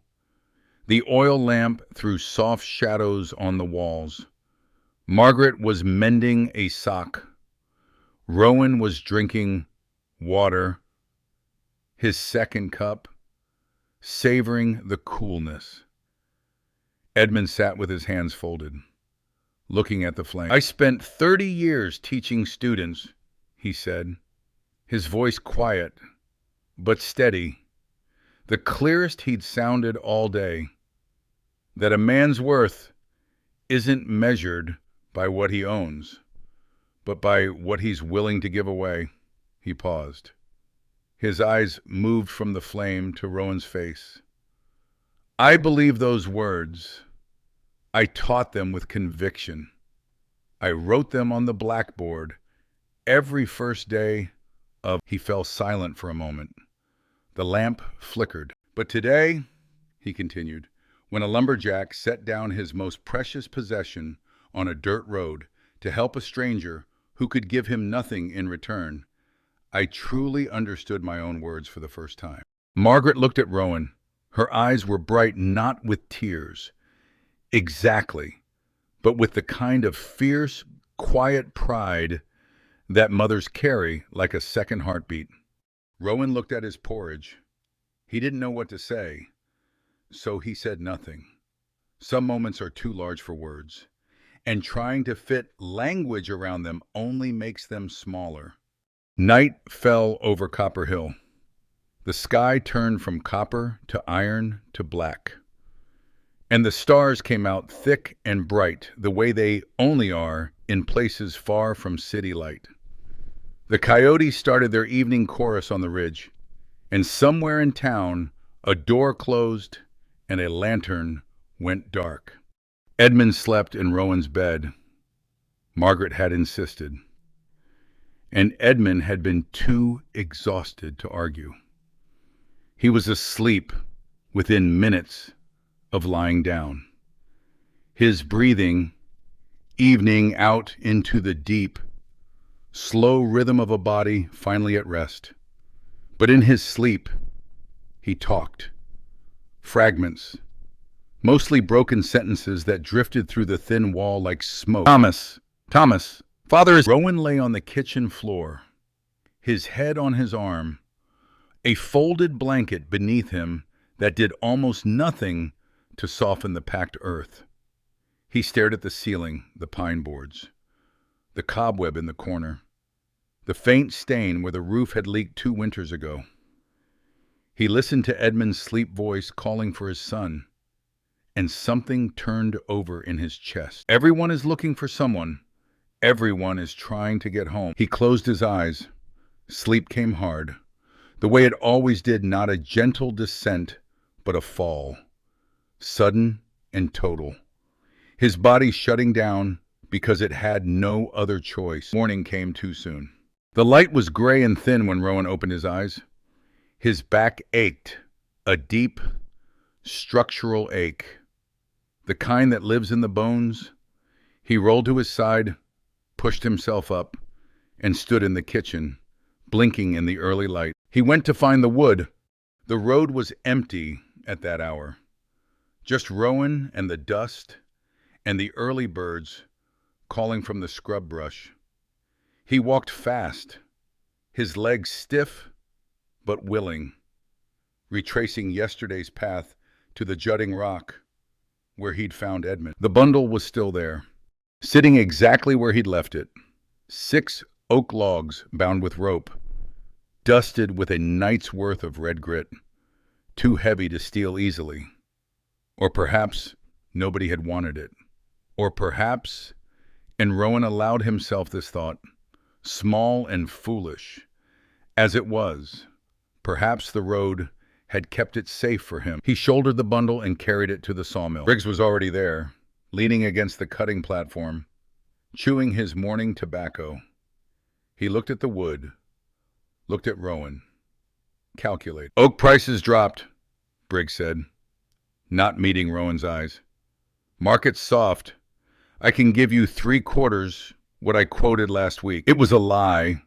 The oil lamp threw soft shadows on the walls. Margaret was mending a sock. Rowan was drinking water, his second cup, savoring the coolness. Edmund sat with his hands folded, looking at the flame. "I spent 30 years teaching students," he said, his voice quiet but steady, the clearest he'd sounded all day. "That a man's worth isn't measured by what he owns, but by what he's willing to give away." He paused. His eyes moved from the flame to Rowan's face. "I believe those words. I taught them with conviction. I wrote them on the blackboard every first day of—" He fell silent for a moment. The lamp flickered. "But today," he continued, "when a lumberjack set down his most precious possession on a dirt road to help a stranger who could give him nothing in return, I truly understood my own words for the first time." Margaret looked at Rowan. Her eyes were bright, not with tears, exactly, but with the kind of fierce, quiet pride that mothers carry like a second heartbeat. Rowan looked at his porridge. He didn't know what to say, so he said nothing. Some moments are too large for words, and trying to fit language around them only makes them smaller. Night fell over Copper Hill. The sky turned from copper to iron to black, and the stars came out thick and bright the way they only are in places far from city light. The coyotes started their evening chorus on the ridge, and somewhere in town a door closed and a lantern went dark. Edmund slept in Rowan's bed. Margaret had insisted, and Edmund had been too exhausted to argue. He was asleep within minutes of lying down. His breathing, evening out into the deep, slow rhythm of a body finally at rest. But in his sleep, he talked. Fragments, mostly broken sentences that drifted through the thin wall like smoke. Thomas, Father is—" Rowan lay on the kitchen floor, his head on his arm, a folded blanket beneath him that did almost nothing to soften the packed earth. He stared at the ceiling, the pine boards, the cobweb in the corner, the faint stain where the roof had leaked 2 winters ago. He listened to Edmund's sleep voice calling for his son, and something turned over in his chest. Everyone is looking for someone. Everyone is trying to get home. He closed his eyes. Sleep came hard, the way it always did, not a gentle descent, but a fall, sudden and total. His body shutting down because it had no other choice. Morning came too soon. The light was gray and thin when Rowan opened his eyes. His back ached, a deep, structural ache, the kind that lives in the bones. He rolled to his side, pushed himself up, and stood in the kitchen, blinking in the early light. He went to find the wood. The road was empty at that hour. Just Rowan and the dust and the early birds calling from the scrub brush. He walked fast, his legs stiff but willing, retracing yesterday's path to the jutting rock where he'd found Edmund. The bundle was still there, sitting exactly where he'd left it. 6 oak logs bound with rope, dusted with a night's worth of red grit, too heavy to steal easily. Or perhaps nobody had wanted it. Or perhaps, and Rowan allowed himself this thought, small and foolish as it was, perhaps the road had kept it safe for him. He shouldered the bundle and carried it to the sawmill. Briggs was already there, leaning against the cutting platform, chewing his morning tobacco. He looked at the wood, looked at Rowan. Calculate. Oak prices dropped, Briggs said, not meeting Rowan's eyes. Market's soft. I can give you 3/4 what I quoted last week. It was a lie,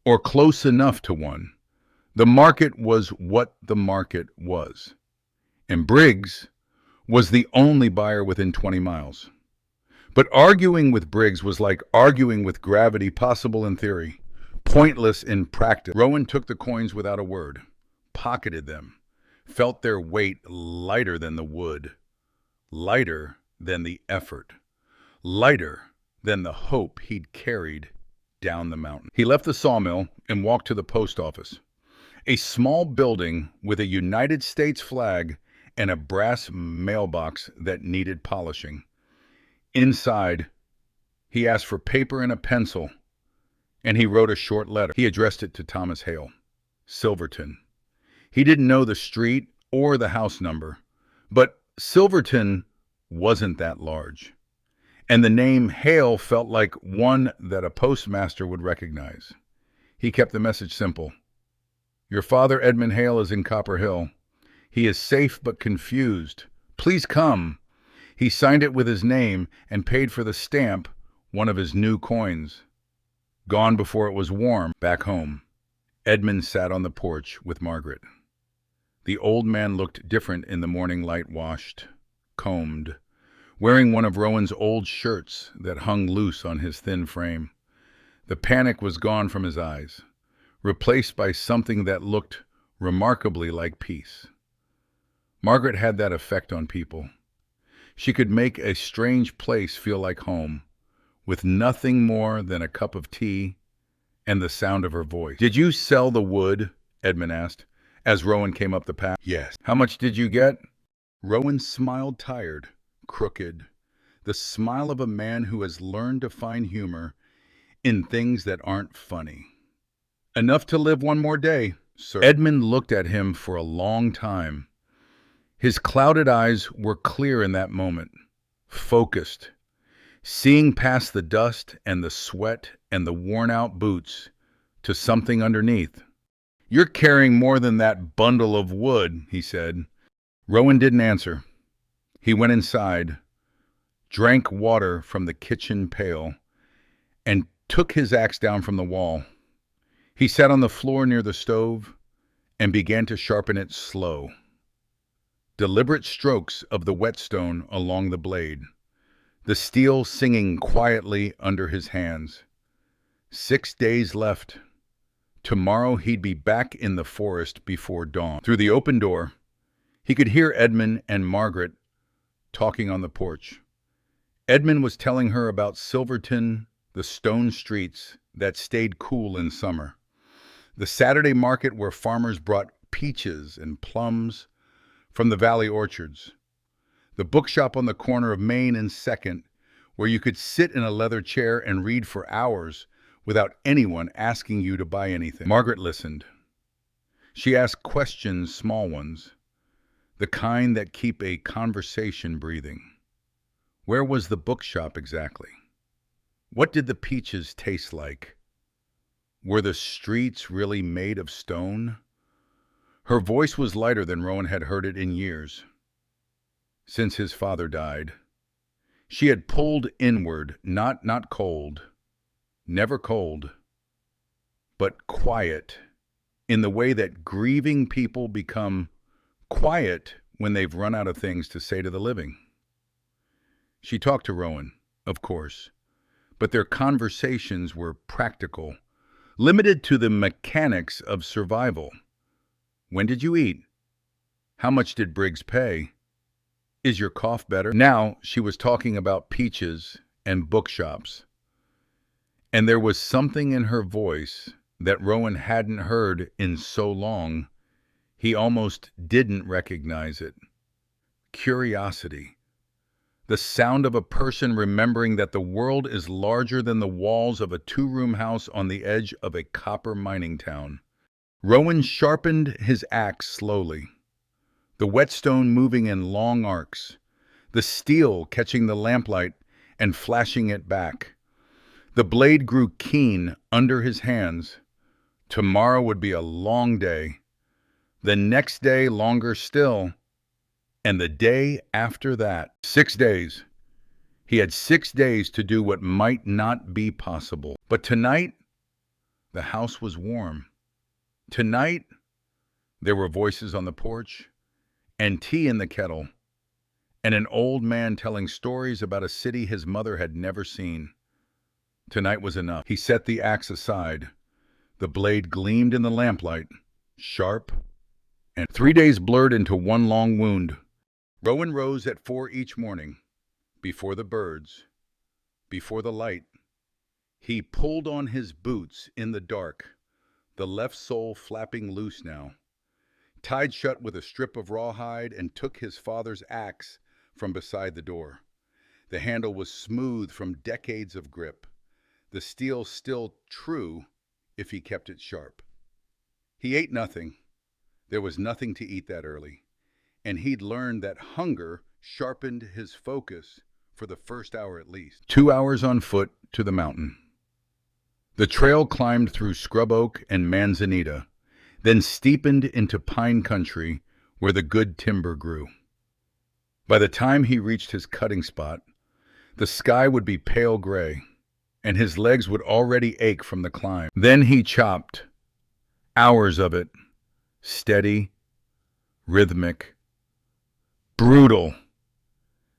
or close enough to one. The market was what the market was. And Briggs was the only buyer within 20 miles. But arguing with Briggs was like arguing with gravity, possible in theory, pointless in practice. Rowan took the coins without a word, pocketed them, felt their weight lighter than the wood, lighter than the effort, lighter than the hope he'd carried down the mountain. He left the sawmill and walked to the post office, a small building with a United States flag and a brass mailbox that needed polishing. Inside, he asked for paper and a pencil, and he wrote a short letter. He addressed it to Thomas Hale, Silverton. He didn't know the street or the house number, but Silverton wasn't that large, and the name Hale felt like one that a postmaster would recognize. He kept the message simple. Your father, Edmund Hale, is in Copper Hill. He is safe but confused. Please come. He signed it with his name and paid for the stamp, one of his new coins. Gone before it was warm. Back home, Edmund sat on the porch with Margaret. The old man looked different in the morning light, washed, combed, wearing one of Rowan's old shirts that hung loose on his thin frame. The panic was gone from his eyes, replaced by something that looked remarkably like peace. Margaret had that effect on people. She could make a strange place feel like home, with nothing more than a cup of tea and the sound of her voice. Did you sell the wood? Edmund asked, as Rowan came up the path. Yes. How much did you get? Rowan smiled, tired, crooked, the smile of a man who has learned to find humor in things that aren't funny. Enough to live one more day, sir. Edmund looked at him for a long time. His clouded eyes were clear in that moment, focused, seeing past the dust and the sweat and the worn-out boots to something underneath. You're carrying more than that bundle of wood, he said. Rowan didn't answer. He went inside, drank water from the kitchen pail, and took his axe down from the wall. He sat on the floor near the stove and began to sharpen it slow. Deliberate strokes of the whetstone along the blade, the steel singing quietly under his hands. 6 days left. Tomorrow he'd be back in the forest before dawn. Through the open door, he could hear Edmund and Margaret talking on the porch. Edmund was telling her about Silverton, the stone streets that stayed cool in summer, the Saturday market where farmers brought peaches and plums from the valley orchards, the bookshop on the corner of Main and 2nd, where you could sit in a leather chair and read for hours without anyone asking you to buy anything. Margaret listened. She asked questions, small ones, the kind that keep a conversation breathing. Where was the bookshop exactly? What did the peaches taste like? Were the streets really made of stone? Her voice was lighter than Rowan had heard it in years. Since his father died, she had pulled inward, not cold, never cold, but quiet, in the way that grieving people become quiet when they've run out of things to say to the living. She talked to Rowan, of course, but their conversations were practical, limited to the mechanics of survival. When did you eat? How much did Briggs pay? Is your cough better? Now she was talking about peaches and bookshops. And there was something in her voice that Rowan hadn't heard in so long, he almost didn't recognize it. Curiosity. The sound of a person remembering that the world is larger than the walls of a two-room house on the edge of a copper mining town. Rowan sharpened his axe slowly, the whetstone moving in long arcs, the steel catching the lamplight and flashing it back. The blade grew keen under his hands. Tomorrow would be a long day. The next day longer still. And the day after that. 6 days. He had 6 days to do what might not be possible. But tonight, the house was warm. Tonight, there were voices on the porch, and tea in the kettle, and an old man telling stories about a city his mother had never seen. Tonight was enough. He set the axe aside. The blade gleamed in the lamplight, sharp, and 3 days blurred into one long wound. Rowan rose at 4 each morning, before the birds, before the light. He pulled on his boots in the dark, the left sole flapping loose now, tied shut with a strip of rawhide, and took his father's axe from beside the door. The handle was smooth from decades of grip, the steel still true if he kept it sharp. He ate nothing. There was nothing to eat that early, and he'd learned that hunger sharpened his focus for the first hour at least. 2 hours on foot to the mountain. The trail climbed through scrub oak and manzanita, then steepened into pine country where the good timber grew. By the time he reached his cutting spot, the sky would be pale gray, and his legs would already ache from the climb. Then he chopped, hours of it, steady, rhythmic, brutal.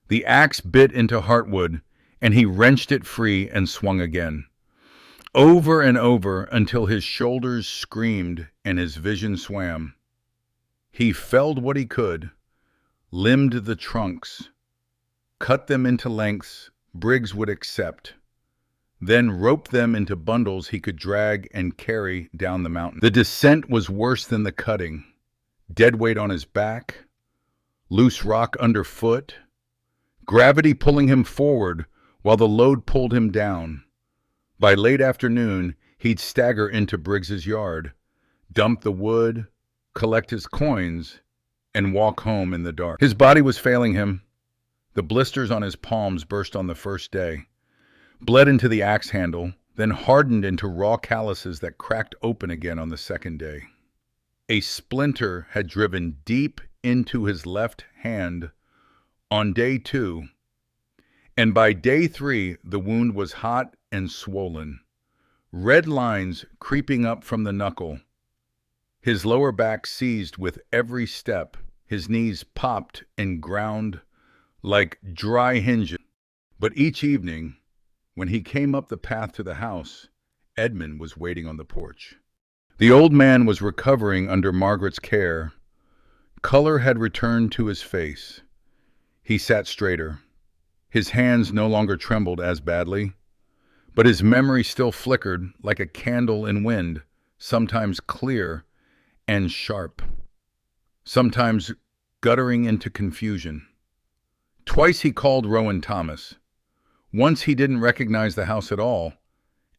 The axe bit into heartwood, and he wrenched it free and swung again. Over and over until his shoulders screamed and his vision swam. He felled what he could, limbed the trunks, cut them into lengths Briggs would accept, then roped them into bundles he could drag and carry down the mountain. The descent was worse than the cutting. Dead weight on his back, loose rock underfoot, gravity pulling him forward while the load pulled him down. By late afternoon, he'd stagger into Briggs's yard, dump the wood, collect his coins, and walk home in the dark. His body was failing him. The blisters on his palms burst on the first day, bled into the axe handle, then hardened into raw calluses that cracked open again on the second day. A splinter had driven deep into his left hand on day 2, and by day 3 the wound was hot and swollen, red lines creeping up from the knuckle. His lower back seized with every step. His knees popped and ground like dry hinges. But each evening, when he came up the path to the house, Edmund was waiting on the porch. The old man was recovering under Margaret's care. Color had returned to his face. He sat straighter. His hands no longer trembled as badly, but his memory still flickered like a candle in wind, sometimes clear and sharp, sometimes guttering into confusion. Twice he called Rowan Thomas. Once he didn't recognize the house at all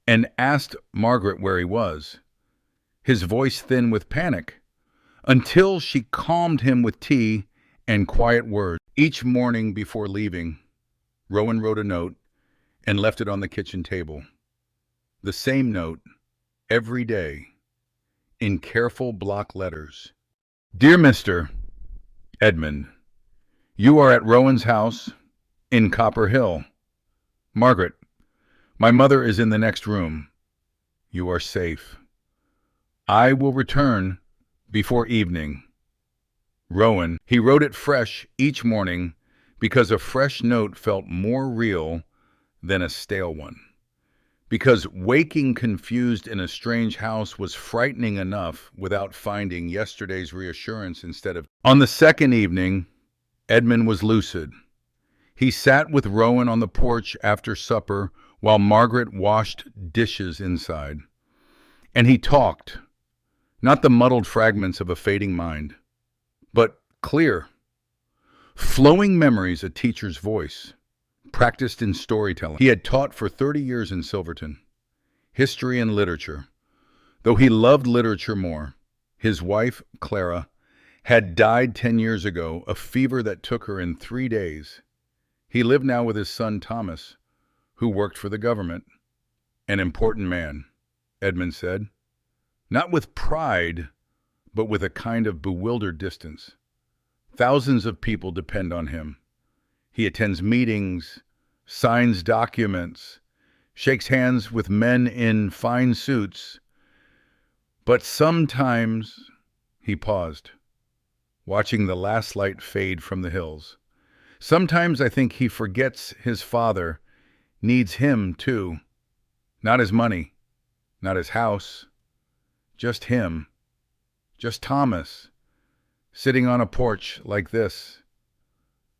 and asked Margaret where he was, his voice thin with panic, until she calmed him with tea and quiet words. Each morning before leaving, Rowan wrote a note and left it on the kitchen table. The same note, every day, in careful block letters. Dear Mr. Edmund, you are at Rowan's house in Copper Hill. Margaret, my mother is in the next room. You are safe. I will return before evening. Rowan. He wrote it fresh each morning because a fresh note felt more real than a stale one. because waking confused in a strange house was frightening enough without finding yesterday's reassurance instead of... On the second evening, Edmund was lucid. He sat with Rowan on the porch after supper while Margaret washed dishes inside. And he talked, not the muddled fragments of a fading mind, but clear, flowing memories a teacher's voice, practiced in storytelling. He had taught for 30 years in Silverton, history and literature. Though he loved literature more, his wife, Clara, had died 10 years ago, a fever that took her in 3 days. He lived now with his son, Thomas, who worked for the government. An important man, Edmund said, not with pride, but with a kind of bewildered distance. Thousands of people depend on him. He attends meetings, signs documents, shakes hands with men in fine suits. But sometimes, he paused, watching the last light fade from the hills. Sometimes I think he forgets his father needs him too. Not his money, not his house, just him, just Thomas, sitting on a porch like this,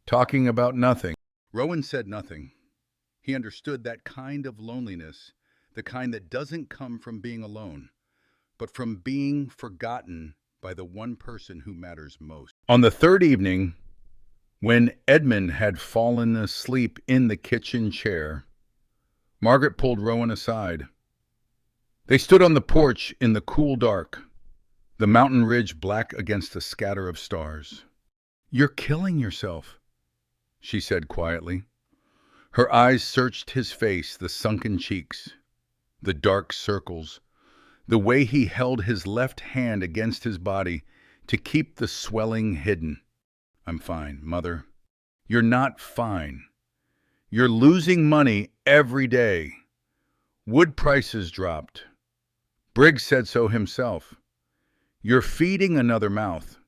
talking about nothing. Rowan said nothing. He understood that kind of loneliness, the kind that doesn't come from being alone, but from being forgotten by the one person who matters most. On the third evening, when Edmund had fallen asleep in the kitchen chair, Margaret pulled Rowan aside. They stood on the porch in the cool dark, the mountain ridge black against a scatter of stars. "You're killing yourself," she said quietly. Her eyes searched his face, the sunken cheeks, the dark circles, the way he held his left hand against his body to keep the swelling hidden. "I'm fine, Mother." "You're not fine. You're losing money every day. Wood prices dropped. Briggs said so himself. You're feeding another mouth.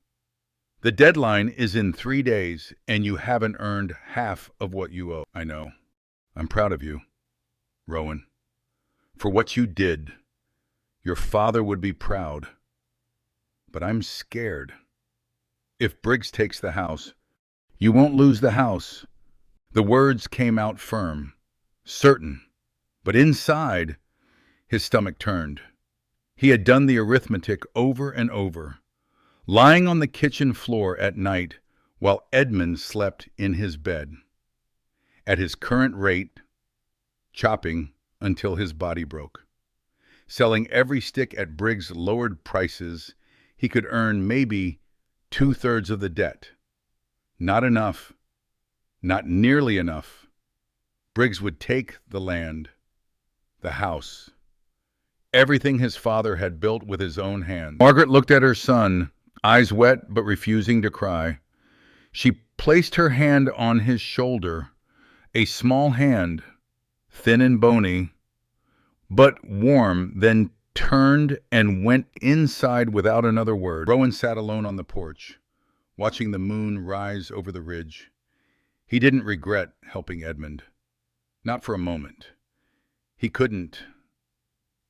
The deadline is in 3 days, and you haven't earned half of what you owe." "I know. I'm proud of you, Rowan, for what you did. Your father would be proud. But I'm scared. If Briggs takes the house..." "You won't lose the house." The words came out firm, certain, but inside, his stomach turned. He had done the arithmetic over and over, lying on the kitchen floor at night while Edmund slept in his bed. At his current rate, chopping until his body broke. Selling every stick at Briggs' lowered prices, he could earn maybe 2/3 of the debt. Not enough. Not nearly enough. Briggs would take the land, the house, everything his father had built with his own hands. Margaret looked at her son, eyes wet but refusing to cry. She placed her hand on his shoulder, a small hand, thin and bony, but warm, then turned and went inside without another word. Rowan sat alone on the porch, watching the moon rise over the ridge. He didn't regret helping Edmund. Not for a moment. He couldn't.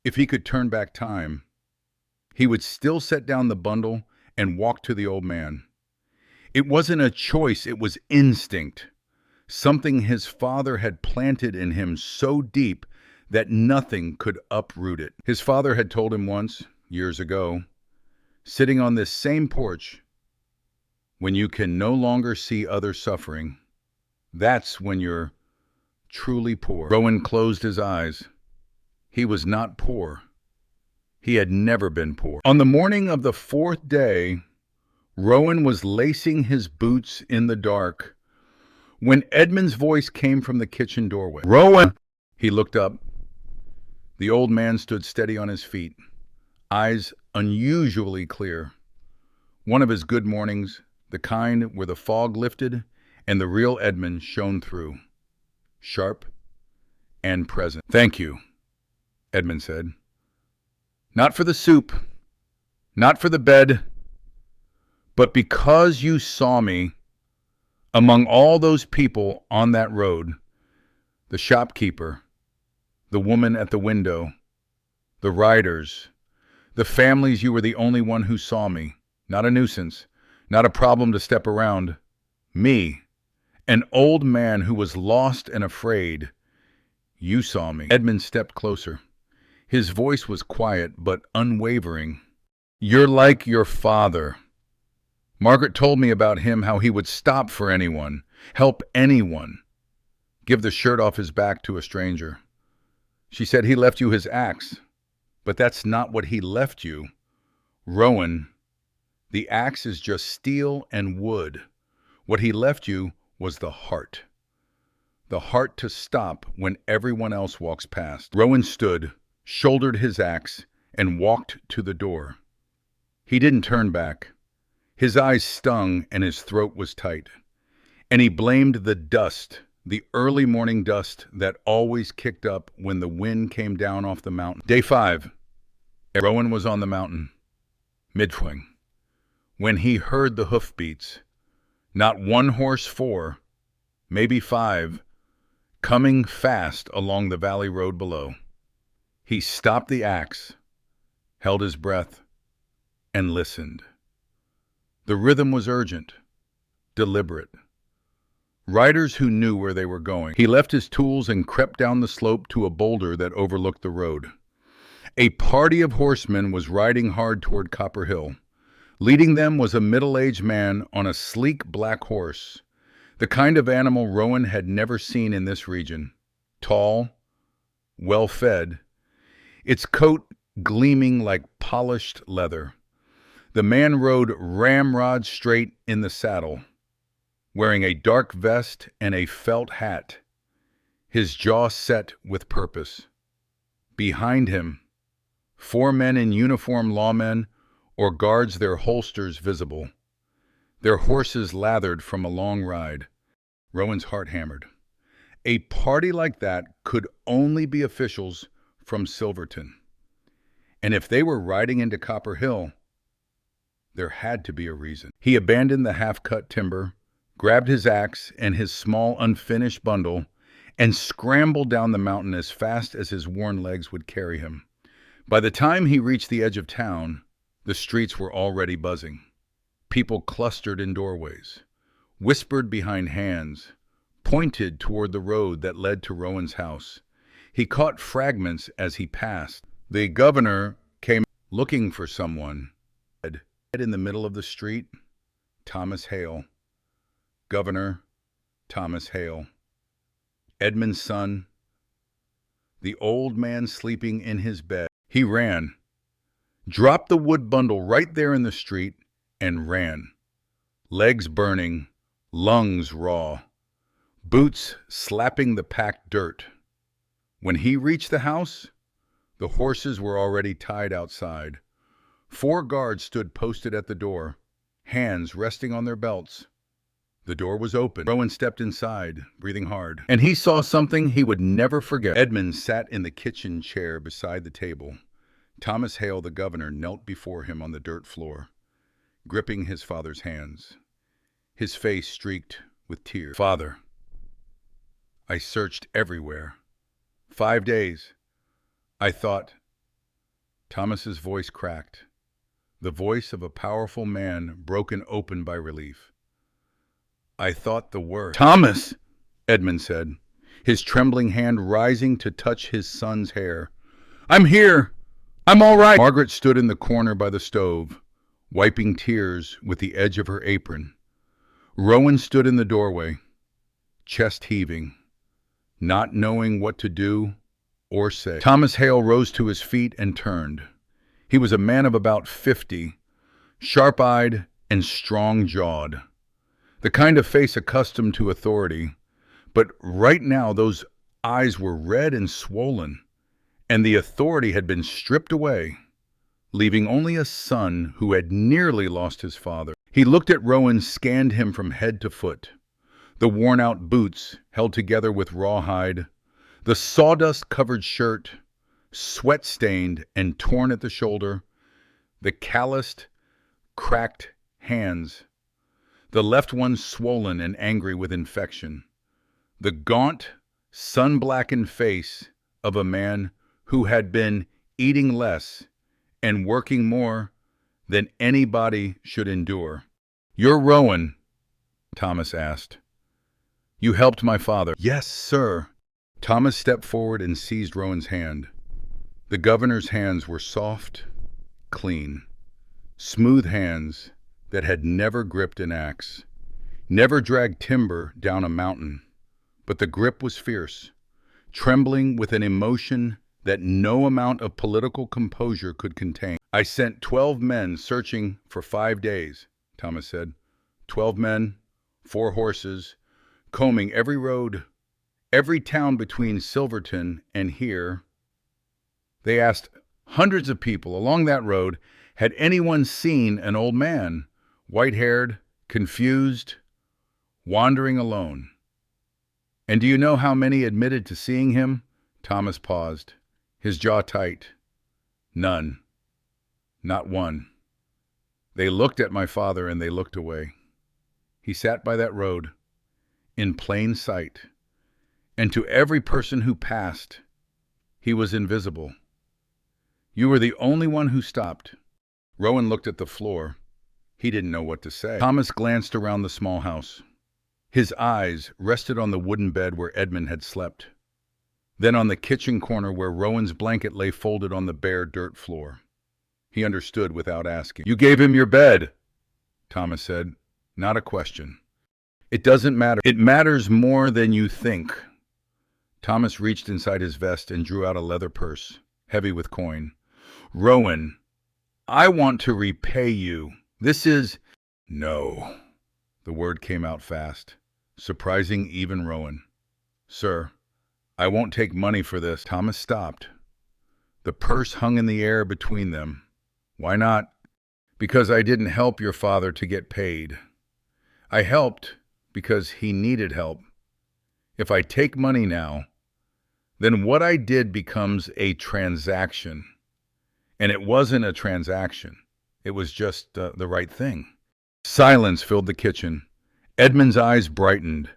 If he could turn back time, he would still set down the bundle and walk to the old man. It wasn't a choice, it was instinct. Something his father had planted in him so deep that nothing could uproot it. His father had told him once, years ago, sitting on this same porch, when you can no longer see others suffering, that's when you're truly poor. Rowan closed his eyes. He was not poor. He had never been poor. On the morning of the 4th day, Rowan was lacing his boots in the dark when Edmund's voice came from the kitchen doorway. "Rowan!" He looked up. The old man stood steady on his feet, eyes unusually clear. One of his good mornings, the kind where the fog lifted and the real Edmund shone through, sharp and present. "Thank you," Edmund said. "Not for the soup, not for the bed, but because you saw me among all those people on that road, the shopkeeper, The woman at the window, the riders, the families. You were the only one who saw me. Not a nuisance, not a problem to step around. Me, an old man who was lost and afraid. You saw me. Edmund stepped closer. His voice was quiet but unwavering. You're like your father. Margaret told me about him, how he would stop for anyone, help anyone, give the shirt off his back to a stranger. She said he left you his axe, but that's not what he left you. Rowan, the axe is just steel and wood. What he left you was the heart. The heart to stop when everyone else walks past. Rowan stood, shouldered his axe, and walked to the door. He didn't turn back. His eyes stung and his throat was tight. And he blamed the dust, the early morning dust that always kicked up when the wind came down off the mountain. Day 5. Rowan was on the mountain, midway, when he heard the hoofbeats. Not one horse, 4, maybe 5, coming fast along the valley road below. He stopped the axe, held his breath, and listened. The rhythm was urgent, deliberate. Riders who knew where they were going. He left his tools and crept down the slope to a boulder that overlooked the road. A party of horsemen was riding hard toward Copper Hill. Leading them was a middle-aged man on a sleek black horse, the kind of animal Rowan had never seen in this region. Tall, well-fed, its coat gleaming like polished leather. The man rode ramrod straight in the saddle, wearing a dark vest and a felt hat, his jaw set with purpose. Behind him, 4 men in uniform, lawmen or guards, their holsters visible, their horses lathered from a long ride. Rowan's heart hammered. A party like that could only be officials from Silverton. And if they were riding into Copper Hill, there had to be a reason. He abandoned the half-cut timber, grabbed his axe and his small unfinished bundle, and scrambled down the mountain as fast as his worn legs would carry him. By the time he reached the edge of town, the streets were already buzzing. People clustered in doorways, whispered behind hands, pointed toward the road that led to Rowan's house. He caught fragments as he passed. The governor came looking for someone. In the middle of the street, Thomas Hale. Governor Thomas Hale. Edmund's son. The old man sleeping in his bed. He ran, dropped the wood bundle right there in the street, and ran. Legs burning, lungs raw, boots slapping the packed dirt. When he reached the house, the horses were already tied outside. 4 guards stood posted at the door, hands resting on their belts. The door was open. Rowan stepped inside, breathing hard, and he saw something he would never forget. Edmund sat in the kitchen chair beside the table. Thomas Hale, the governor, knelt before him on the dirt floor, gripping his father's hands, his face streaked with tears. Father, I searched everywhere. 5 days. I thought. Thomas's voice cracked, the voice of a powerful man broken open by relief. I thought the worst. Thomas, Edmund said, his trembling hand rising to touch his son's hair. I'm here. I'm all right. Margaret stood in the corner by the stove, wiping tears with the edge of her apron. Rowan stood in the doorway, chest heaving, not knowing what to do or say. Thomas Hale rose to his feet and turned. He was a man of about 50, sharp-eyed and strong-jawed, the kind of face accustomed to authority, but right now those eyes were red and swollen, and the authority had been stripped away, leaving only a son who had nearly lost his father. He looked at Rowan, scanned him from head to foot. The worn-out boots held together with rawhide, the sawdust-covered shirt, sweat-stained and torn at the shoulder, the calloused, cracked hands, the left one swollen and angry with infection, the gaunt, sun-blackened face of a man who had been eating less and working more than anybody should endure. "You're Rowan?" Thomas asked. "You helped my father." "Yes, sir." Thomas stepped forward and seized Rowan's hand. The governor's hands were soft, clean, smooth hands that had never gripped an axe, never dragged timber down a mountain. But the grip was fierce, trembling with an emotion that no amount of political composure could contain. "I sent 12 men searching for 5 days," Thomas said. 12 men, 4 horses, combing every road, every town between Silverton and here. They asked hundreds of people along that road, had anyone seen an old man, white-haired, confused, wandering alone. "And do you know how many admitted to seeing him?" Thomas paused, his jaw tight. "None. Not one. They looked at my father and they looked away. He sat by that road, in plain sight, and to every person who passed, he was invisible. You were the only one who stopped." Rowan looked at the floor. He didn't know what to say. Thomas glanced around the small house. His eyes rested on the wooden bed where Edmund had slept, then on the kitchen corner where Rowan's blanket lay folded on the bare dirt floor. He understood without asking. "You gave him your bed," Thomas said. "Not a question. It doesn't matter. It matters more than you think." Thomas reached inside his vest and drew out a leather purse, heavy with coin. "Rowan, I want to repay you. This is—" "No." The word came out fast, surprising even Rowan. "Sir, I won't take money for this." Thomas stopped. The purse hung in the air between them. "Why not?" "Because I didn't help your father to get paid. I helped because he needed help. If I take money now, then what I did becomes a transaction. And it wasn't a transaction. It was just the right thing." Silence filled the kitchen. Edmund's eyes brightened,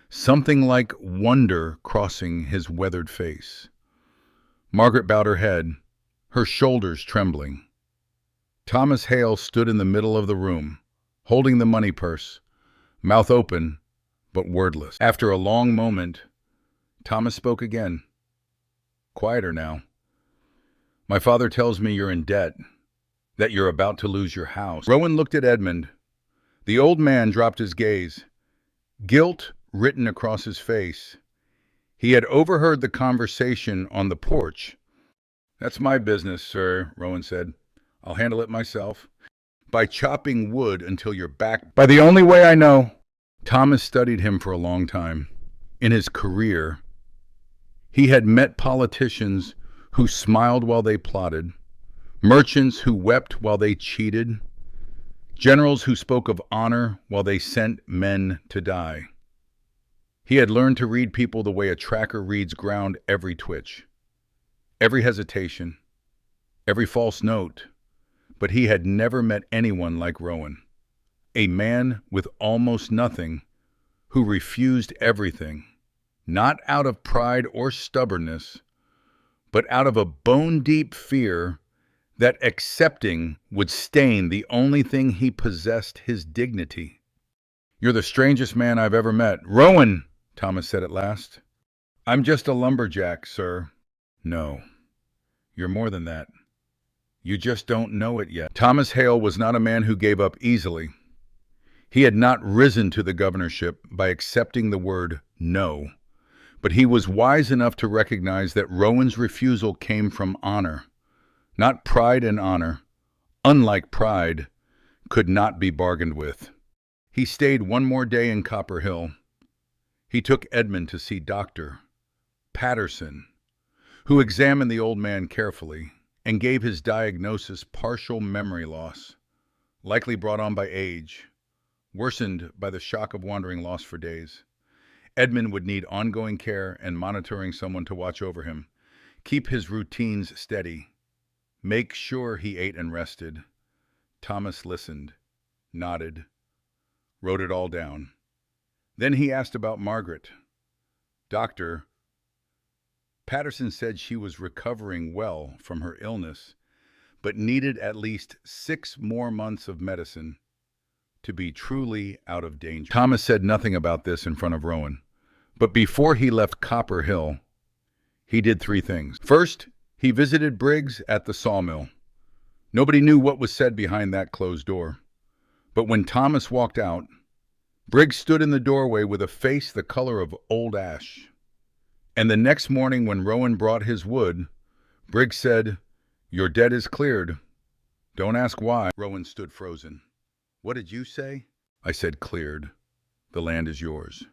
something like wonder crossing his weathered face. Margaret bowed her head, her shoulders trembling. Thomas Hale stood in the middle of the room, holding the money purse, mouth open, but wordless. After a long moment, Thomas spoke again, quieter now. "My father tells me you're in debt, that you're about to lose your house." Rowan looked at Edmund. The old man dropped his gaze, guilt written across his face. He had overheard the conversation on the porch. "That's my business, sir," Rowan said. "I'll handle it myself. By chopping wood until you're back. By the only way I know." Thomas studied him for a long time. In his career, he had met politicians who smiled while they plotted, merchants who wept while they cheated, generals who spoke of honor while they sent men to die. He had learned to read people the way a tracker reads ground, every twitch, every hesitation, every false note, but he had never met anyone like Rowan, a man with almost nothing who refused everything, not out of pride or stubbornness, but out of a bone-deep fear that accepting would stain the only thing he possessed, his dignity. "You're the strangest man I've ever met." "Rowan," Thomas said at last. "I'm just a lumberjack, sir." "No, you're more than that. You just don't know it yet." Thomas Hale was not a man who gave up easily. He had not risen to the governorship by accepting the word no, but he was wise enough to recognize that Rowan's refusal came from honor. Not pride, and honor, unlike pride, could not be bargained with. He stayed one more day in Copper Hill. He took Edmund to see Dr. Patterson, who examined the old man carefully and gave his diagnosis partial memory loss, likely brought on by age, worsened by the shock of wandering lost for days. Edmund would need ongoing care and monitoring someone to watch over him, keep his routines steady, make sure he ate and rested. Thomas listened, nodded, wrote it all down. Then he asked about Margaret. "Doctor, Patterson said she was recovering well from her illness, but needed at least 6 more months of medicine to be truly out of danger. Thomas said nothing about this in front of Rowan, but before he left Copper Hill, he did 3 things. First, he visited Briggs at the sawmill. Nobody knew what was said behind that closed door, but when Thomas walked out, Briggs stood in the doorway with a face the color of old ash. And the next morning when Rowan brought his wood, Briggs said, "Your debt is cleared. Don't ask why." Rowan stood frozen. "What did you say?" I said, "Cleared. The land is yours.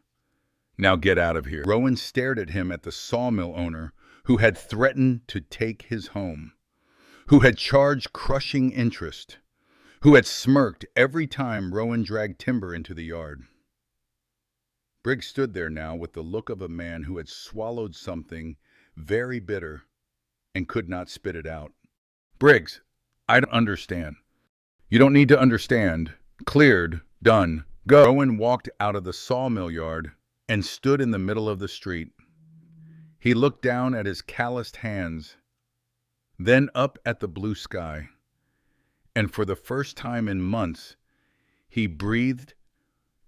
Now get out of here." Rowan stared at him, at the sawmill owner who had threatened to take his home, who had charged crushing interest, who had smirked every time Rowan dragged timber into the yard. Briggs stood there now with the look of a man who had swallowed something very bitter and could not spit it out. "Briggs, I don't understand." "You don't need to understand. Cleared. Done. Go." Rowan walked out of the sawmill yard and stood in the middle of the street. He looked down at his calloused hands, then up at the blue sky, and for the first time in months, he breathed,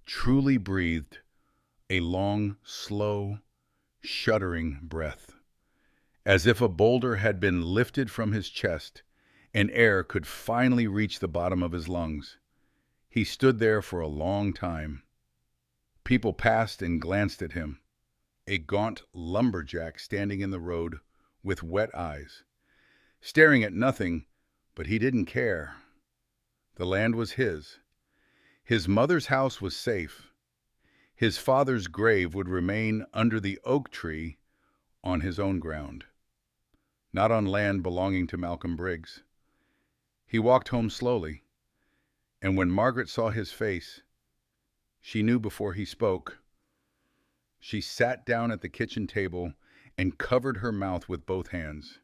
truly breathed, a long, slow, shuddering breath, as if a boulder had been lifted from his chest and air could finally reach the bottom of his lungs. He stood there for a long time. People passed and glanced at him. A gaunt lumberjack standing in the road with wet eyes, staring at nothing, but he didn't care. The land was his. His mother's house was safe. His father's grave would remain under the oak tree on his own ground, not on land belonging to Malcolm Briggs. He walked home slowly, and when Margaret saw his face, she knew before he spoke. She sat down at the kitchen table and covered her mouth with both hands,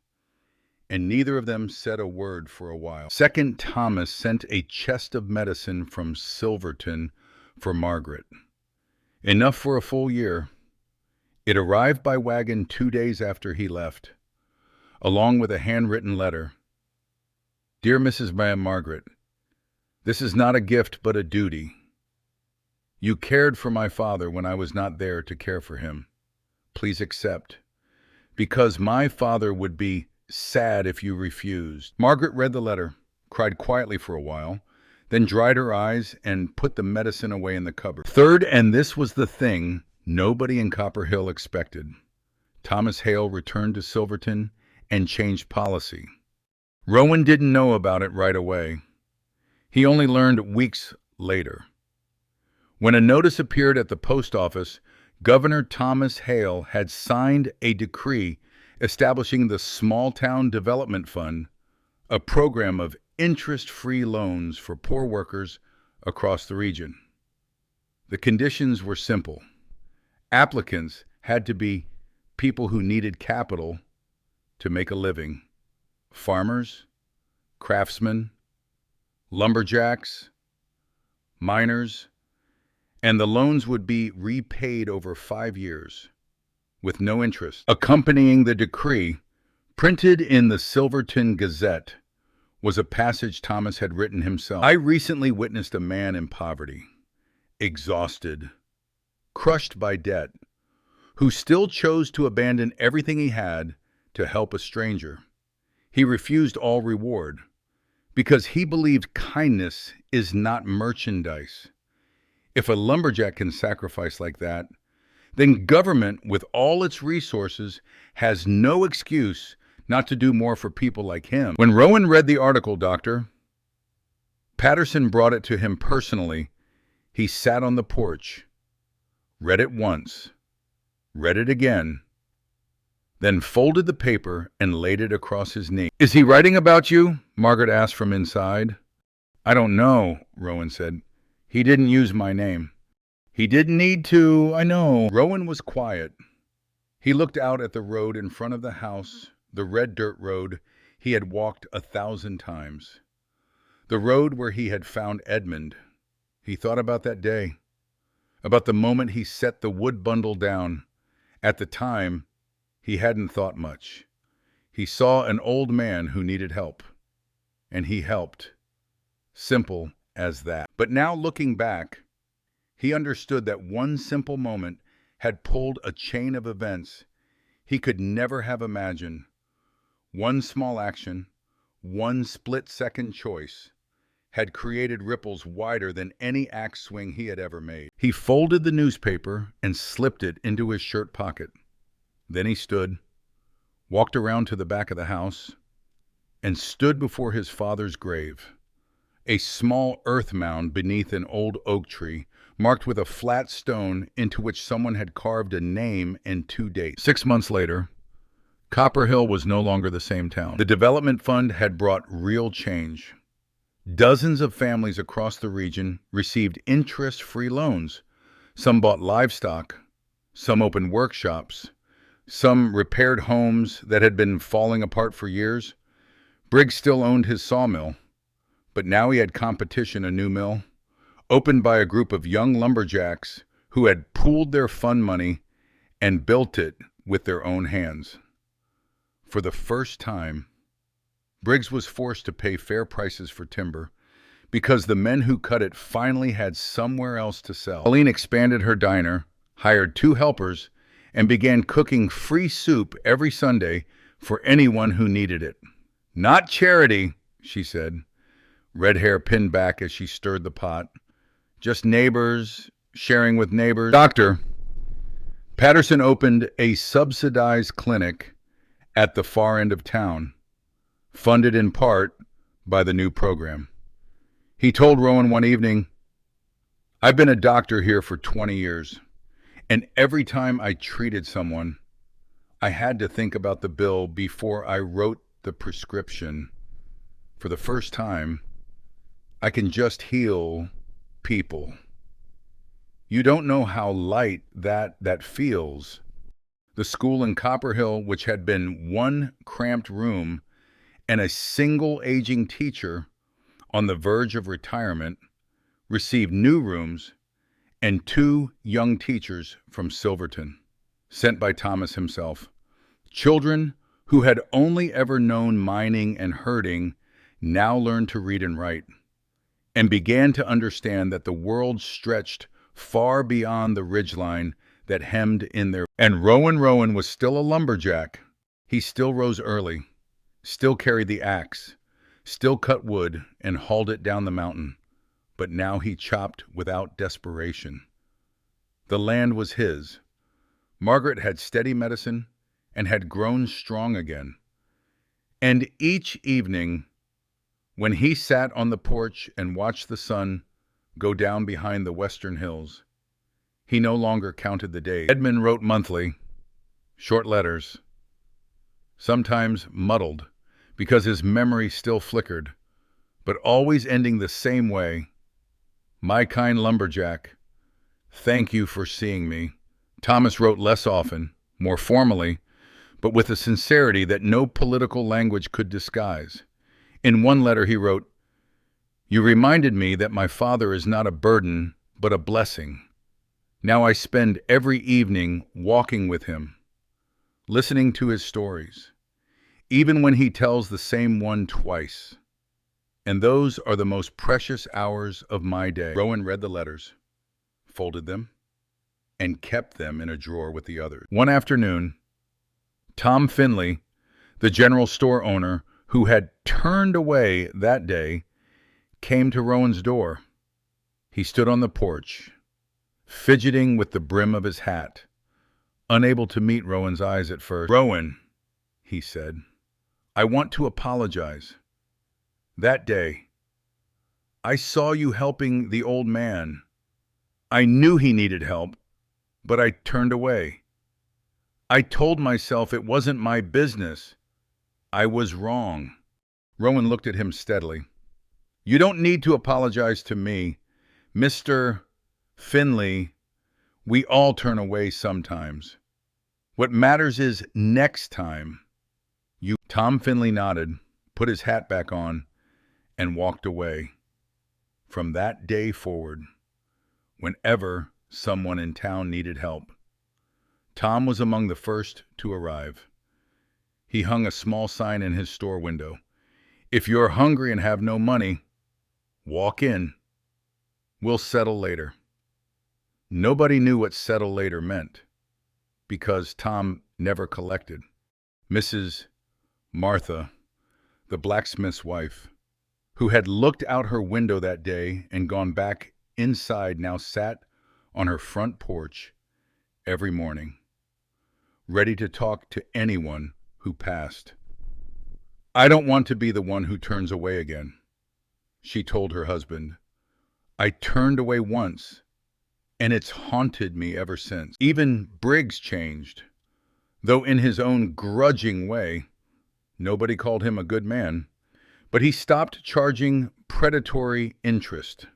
and neither of them said a word for a while. Second, Thomas sent a chest of medicine from Silverton for Margaret, enough for a full year. It arrived by wagon 2 days after he left, along with a handwritten letter. "Dear Mrs. Margaret, this is not a gift but a duty. You cared for my father when I was not there to care for him. Please accept, because my father would be sad if you refused." Margaret read the letter, cried quietly for a while, then dried her eyes and put the medicine away in the cupboard. Third, and this was the thing nobody in Copper Hill expected, Thomas Hale returned to Silverton and changed policy. Rowan didn't know about it right away. He only learned weeks later, when a notice appeared at the post office. Governor Thomas Hale had signed a decree establishing the Small Town Development Fund, a program of interest-free loans for poor workers across the region. The conditions were simple. Applicants had to be people who needed capital to make a living: farmers, craftsmen, lumberjacks, miners, and the loans would be repaid over 5 years with no interest. Accompanying the decree, printed in the Silverton Gazette, was a passage Thomas had written himself. "I recently witnessed a man in poverty, exhausted, crushed by debt, who still chose to abandon everything he had to help a stranger. He refused all reward because he believed kindness is not merchandise. If a lumberjack can sacrifice like that, then government, with all its resources, has no excuse not to do more for people like him." When Rowan read the article, Patterson brought it to him personally. He sat on the porch, read it once, read it again, then folded the paper and laid it across his knee. "Is he writing about you?" Margaret asked from inside. "I don't know," Rowan said. "He didn't use my name." "He didn't need to, I know." Rowan was quiet. He looked out at the road in front of the house, the red dirt road he had walked 1,000 times. The road where he had found Edmund. He thought about that day, about the moment he set the wood bundle down. At the time, He hadn't thought much. He saw an old man who needed help, and he helped. Simple as that. But now looking back, he understood that one simple moment had pulled a chain of events he could never have imagined. One small action, one split-second choice, had created ripples wider than any axe swing he had ever made. He folded the newspaper and slipped it into his shirt pocket. Then he stood, walked around to the back of the house, and stood before his father's grave. A small earth mound beneath an old oak tree, marked with a flat stone into which someone had carved a name and 2 dates. 6 months later, Copper Hill was no longer the same town. The development fund had brought real change. Dozens of families across the region received interest-free loans. Some bought livestock, some opened workshops, some repaired homes that had been falling apart for years. Briggs still owned his sawmill, but now he had competition, a new mill, opened by a group of young lumberjacks who had pooled their fund money and built it with their own hands. For the first time, Briggs was forced to pay fair prices for timber because the men who cut it finally had somewhere else to sell. Pauline expanded her diner, hired 2 helpers, and began cooking free soup every Sunday for anyone who needed it. "Not charity," she said, red hair pinned back as she stirred the pot. "Just neighbors, sharing with neighbors." Doctor Patterson opened a subsidized clinic at the far end of town, funded in part by the new program. He told Rowan one evening, "I've been a doctor here for 20 years, and every time I treated someone, I had to think about the bill before I wrote the prescription. For the first time, I can just heal people. You don't know how light that feels." The school in Copper Hill, which had been one cramped room and a single aging teacher on the verge of retirement, received new rooms and 2 young teachers from Silverton, sent by Thomas himself. Children who had only ever known mining and herding now learned to read and write, and began to understand that the world stretched far beyond the ridgeline that hemmed in their... And Rowan was still a lumberjack. He still rose early, still carried the axe, still cut wood and hauled it down the mountain, but now he chopped without desperation. The land was his. Margaret had steady medicine and had grown strong again. And each evening, when he sat on the porch and watched the sun go down behind the western hills, he no longer counted the days. Edmund wrote monthly, short letters, sometimes muddled because his memory still flickered, but always ending the same way. "My kind lumberjack, thank you for seeing me." Thomas wrote less often, more formally, but with a sincerity that no political language could disguise. In one letter he wrote, "You reminded me that my father is not a burden, but a blessing. Now I spend every evening walking with him, listening to his stories, even when he tells the same one twice. And those are the most precious hours of my day." Rowan read the letters, folded them, and kept them in a drawer with the others. One afternoon, Tom Finley, the general store owner who had turned away that day, came to Rowan's door. He stood on the porch, fidgeting with the brim of his hat, unable to meet Rowan's eyes at first. "Rowan," he said, "I want to apologize. That day, I saw you helping the old man. I knew he needed help, but I turned away. I told myself it wasn't my business. I was wrong." Rowan looked at him steadily. "You don't need to apologize to me, Mr. Finley. We all turn away sometimes. What matters is next time you..." Tom Finley nodded, put his hat back on, and walked away. From that day forward, whenever someone in town needed help, Tom was among the first to arrive. He hung a small sign in his store window. If you're hungry and have no money, walk in. We'll settle later. Nobody knew what settle later meant because Tom never collected. Mrs. Martha, the blacksmith's wife, who had looked out her window that day and gone back inside, now sat on her front porch every morning, ready to talk to anyone who passed. I don't want to be the one who turns away again, she told her husband. I turned away once, and it's haunted me ever since. Even Briggs changed, though in his own grudging way. Nobody called him a good man, but he stopped charging predatory interest.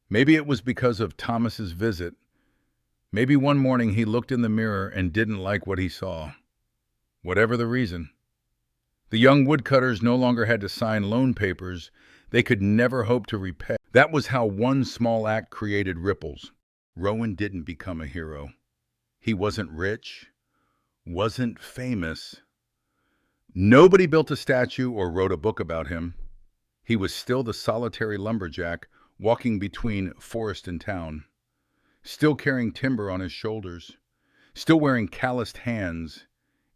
Maybe it was because of Thomas's visit. Maybe one morning he looked in the mirror and didn't like what he saw. Whatever the reason. The young woodcutters no longer had to sign loan papers they could never hope to repay. That was how one small act created ripples. Rowan didn't become a hero. He wasn't rich, wasn't famous. Nobody built a statue or wrote a book about him. He was still the solitary lumberjack walking between forest and town, still carrying timber on his shoulders, still wearing calloused hands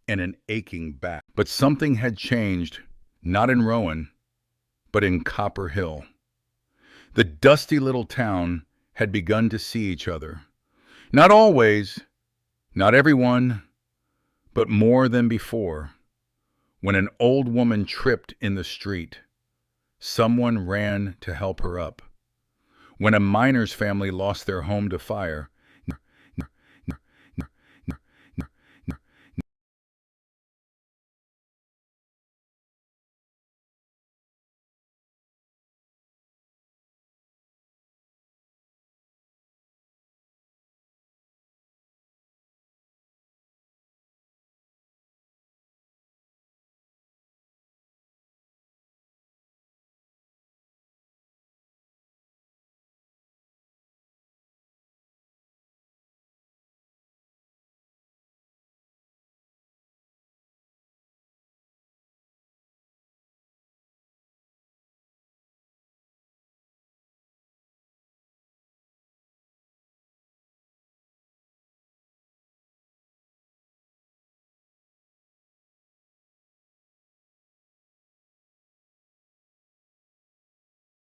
and an aching back. But something had changed, not in Rowan, but in Copper Hill. The dusty little town had begun to see each other. Not always, not everyone, but more than before. When an old woman tripped in the street, someone ran to help her up. When a miner's family lost their home to fire,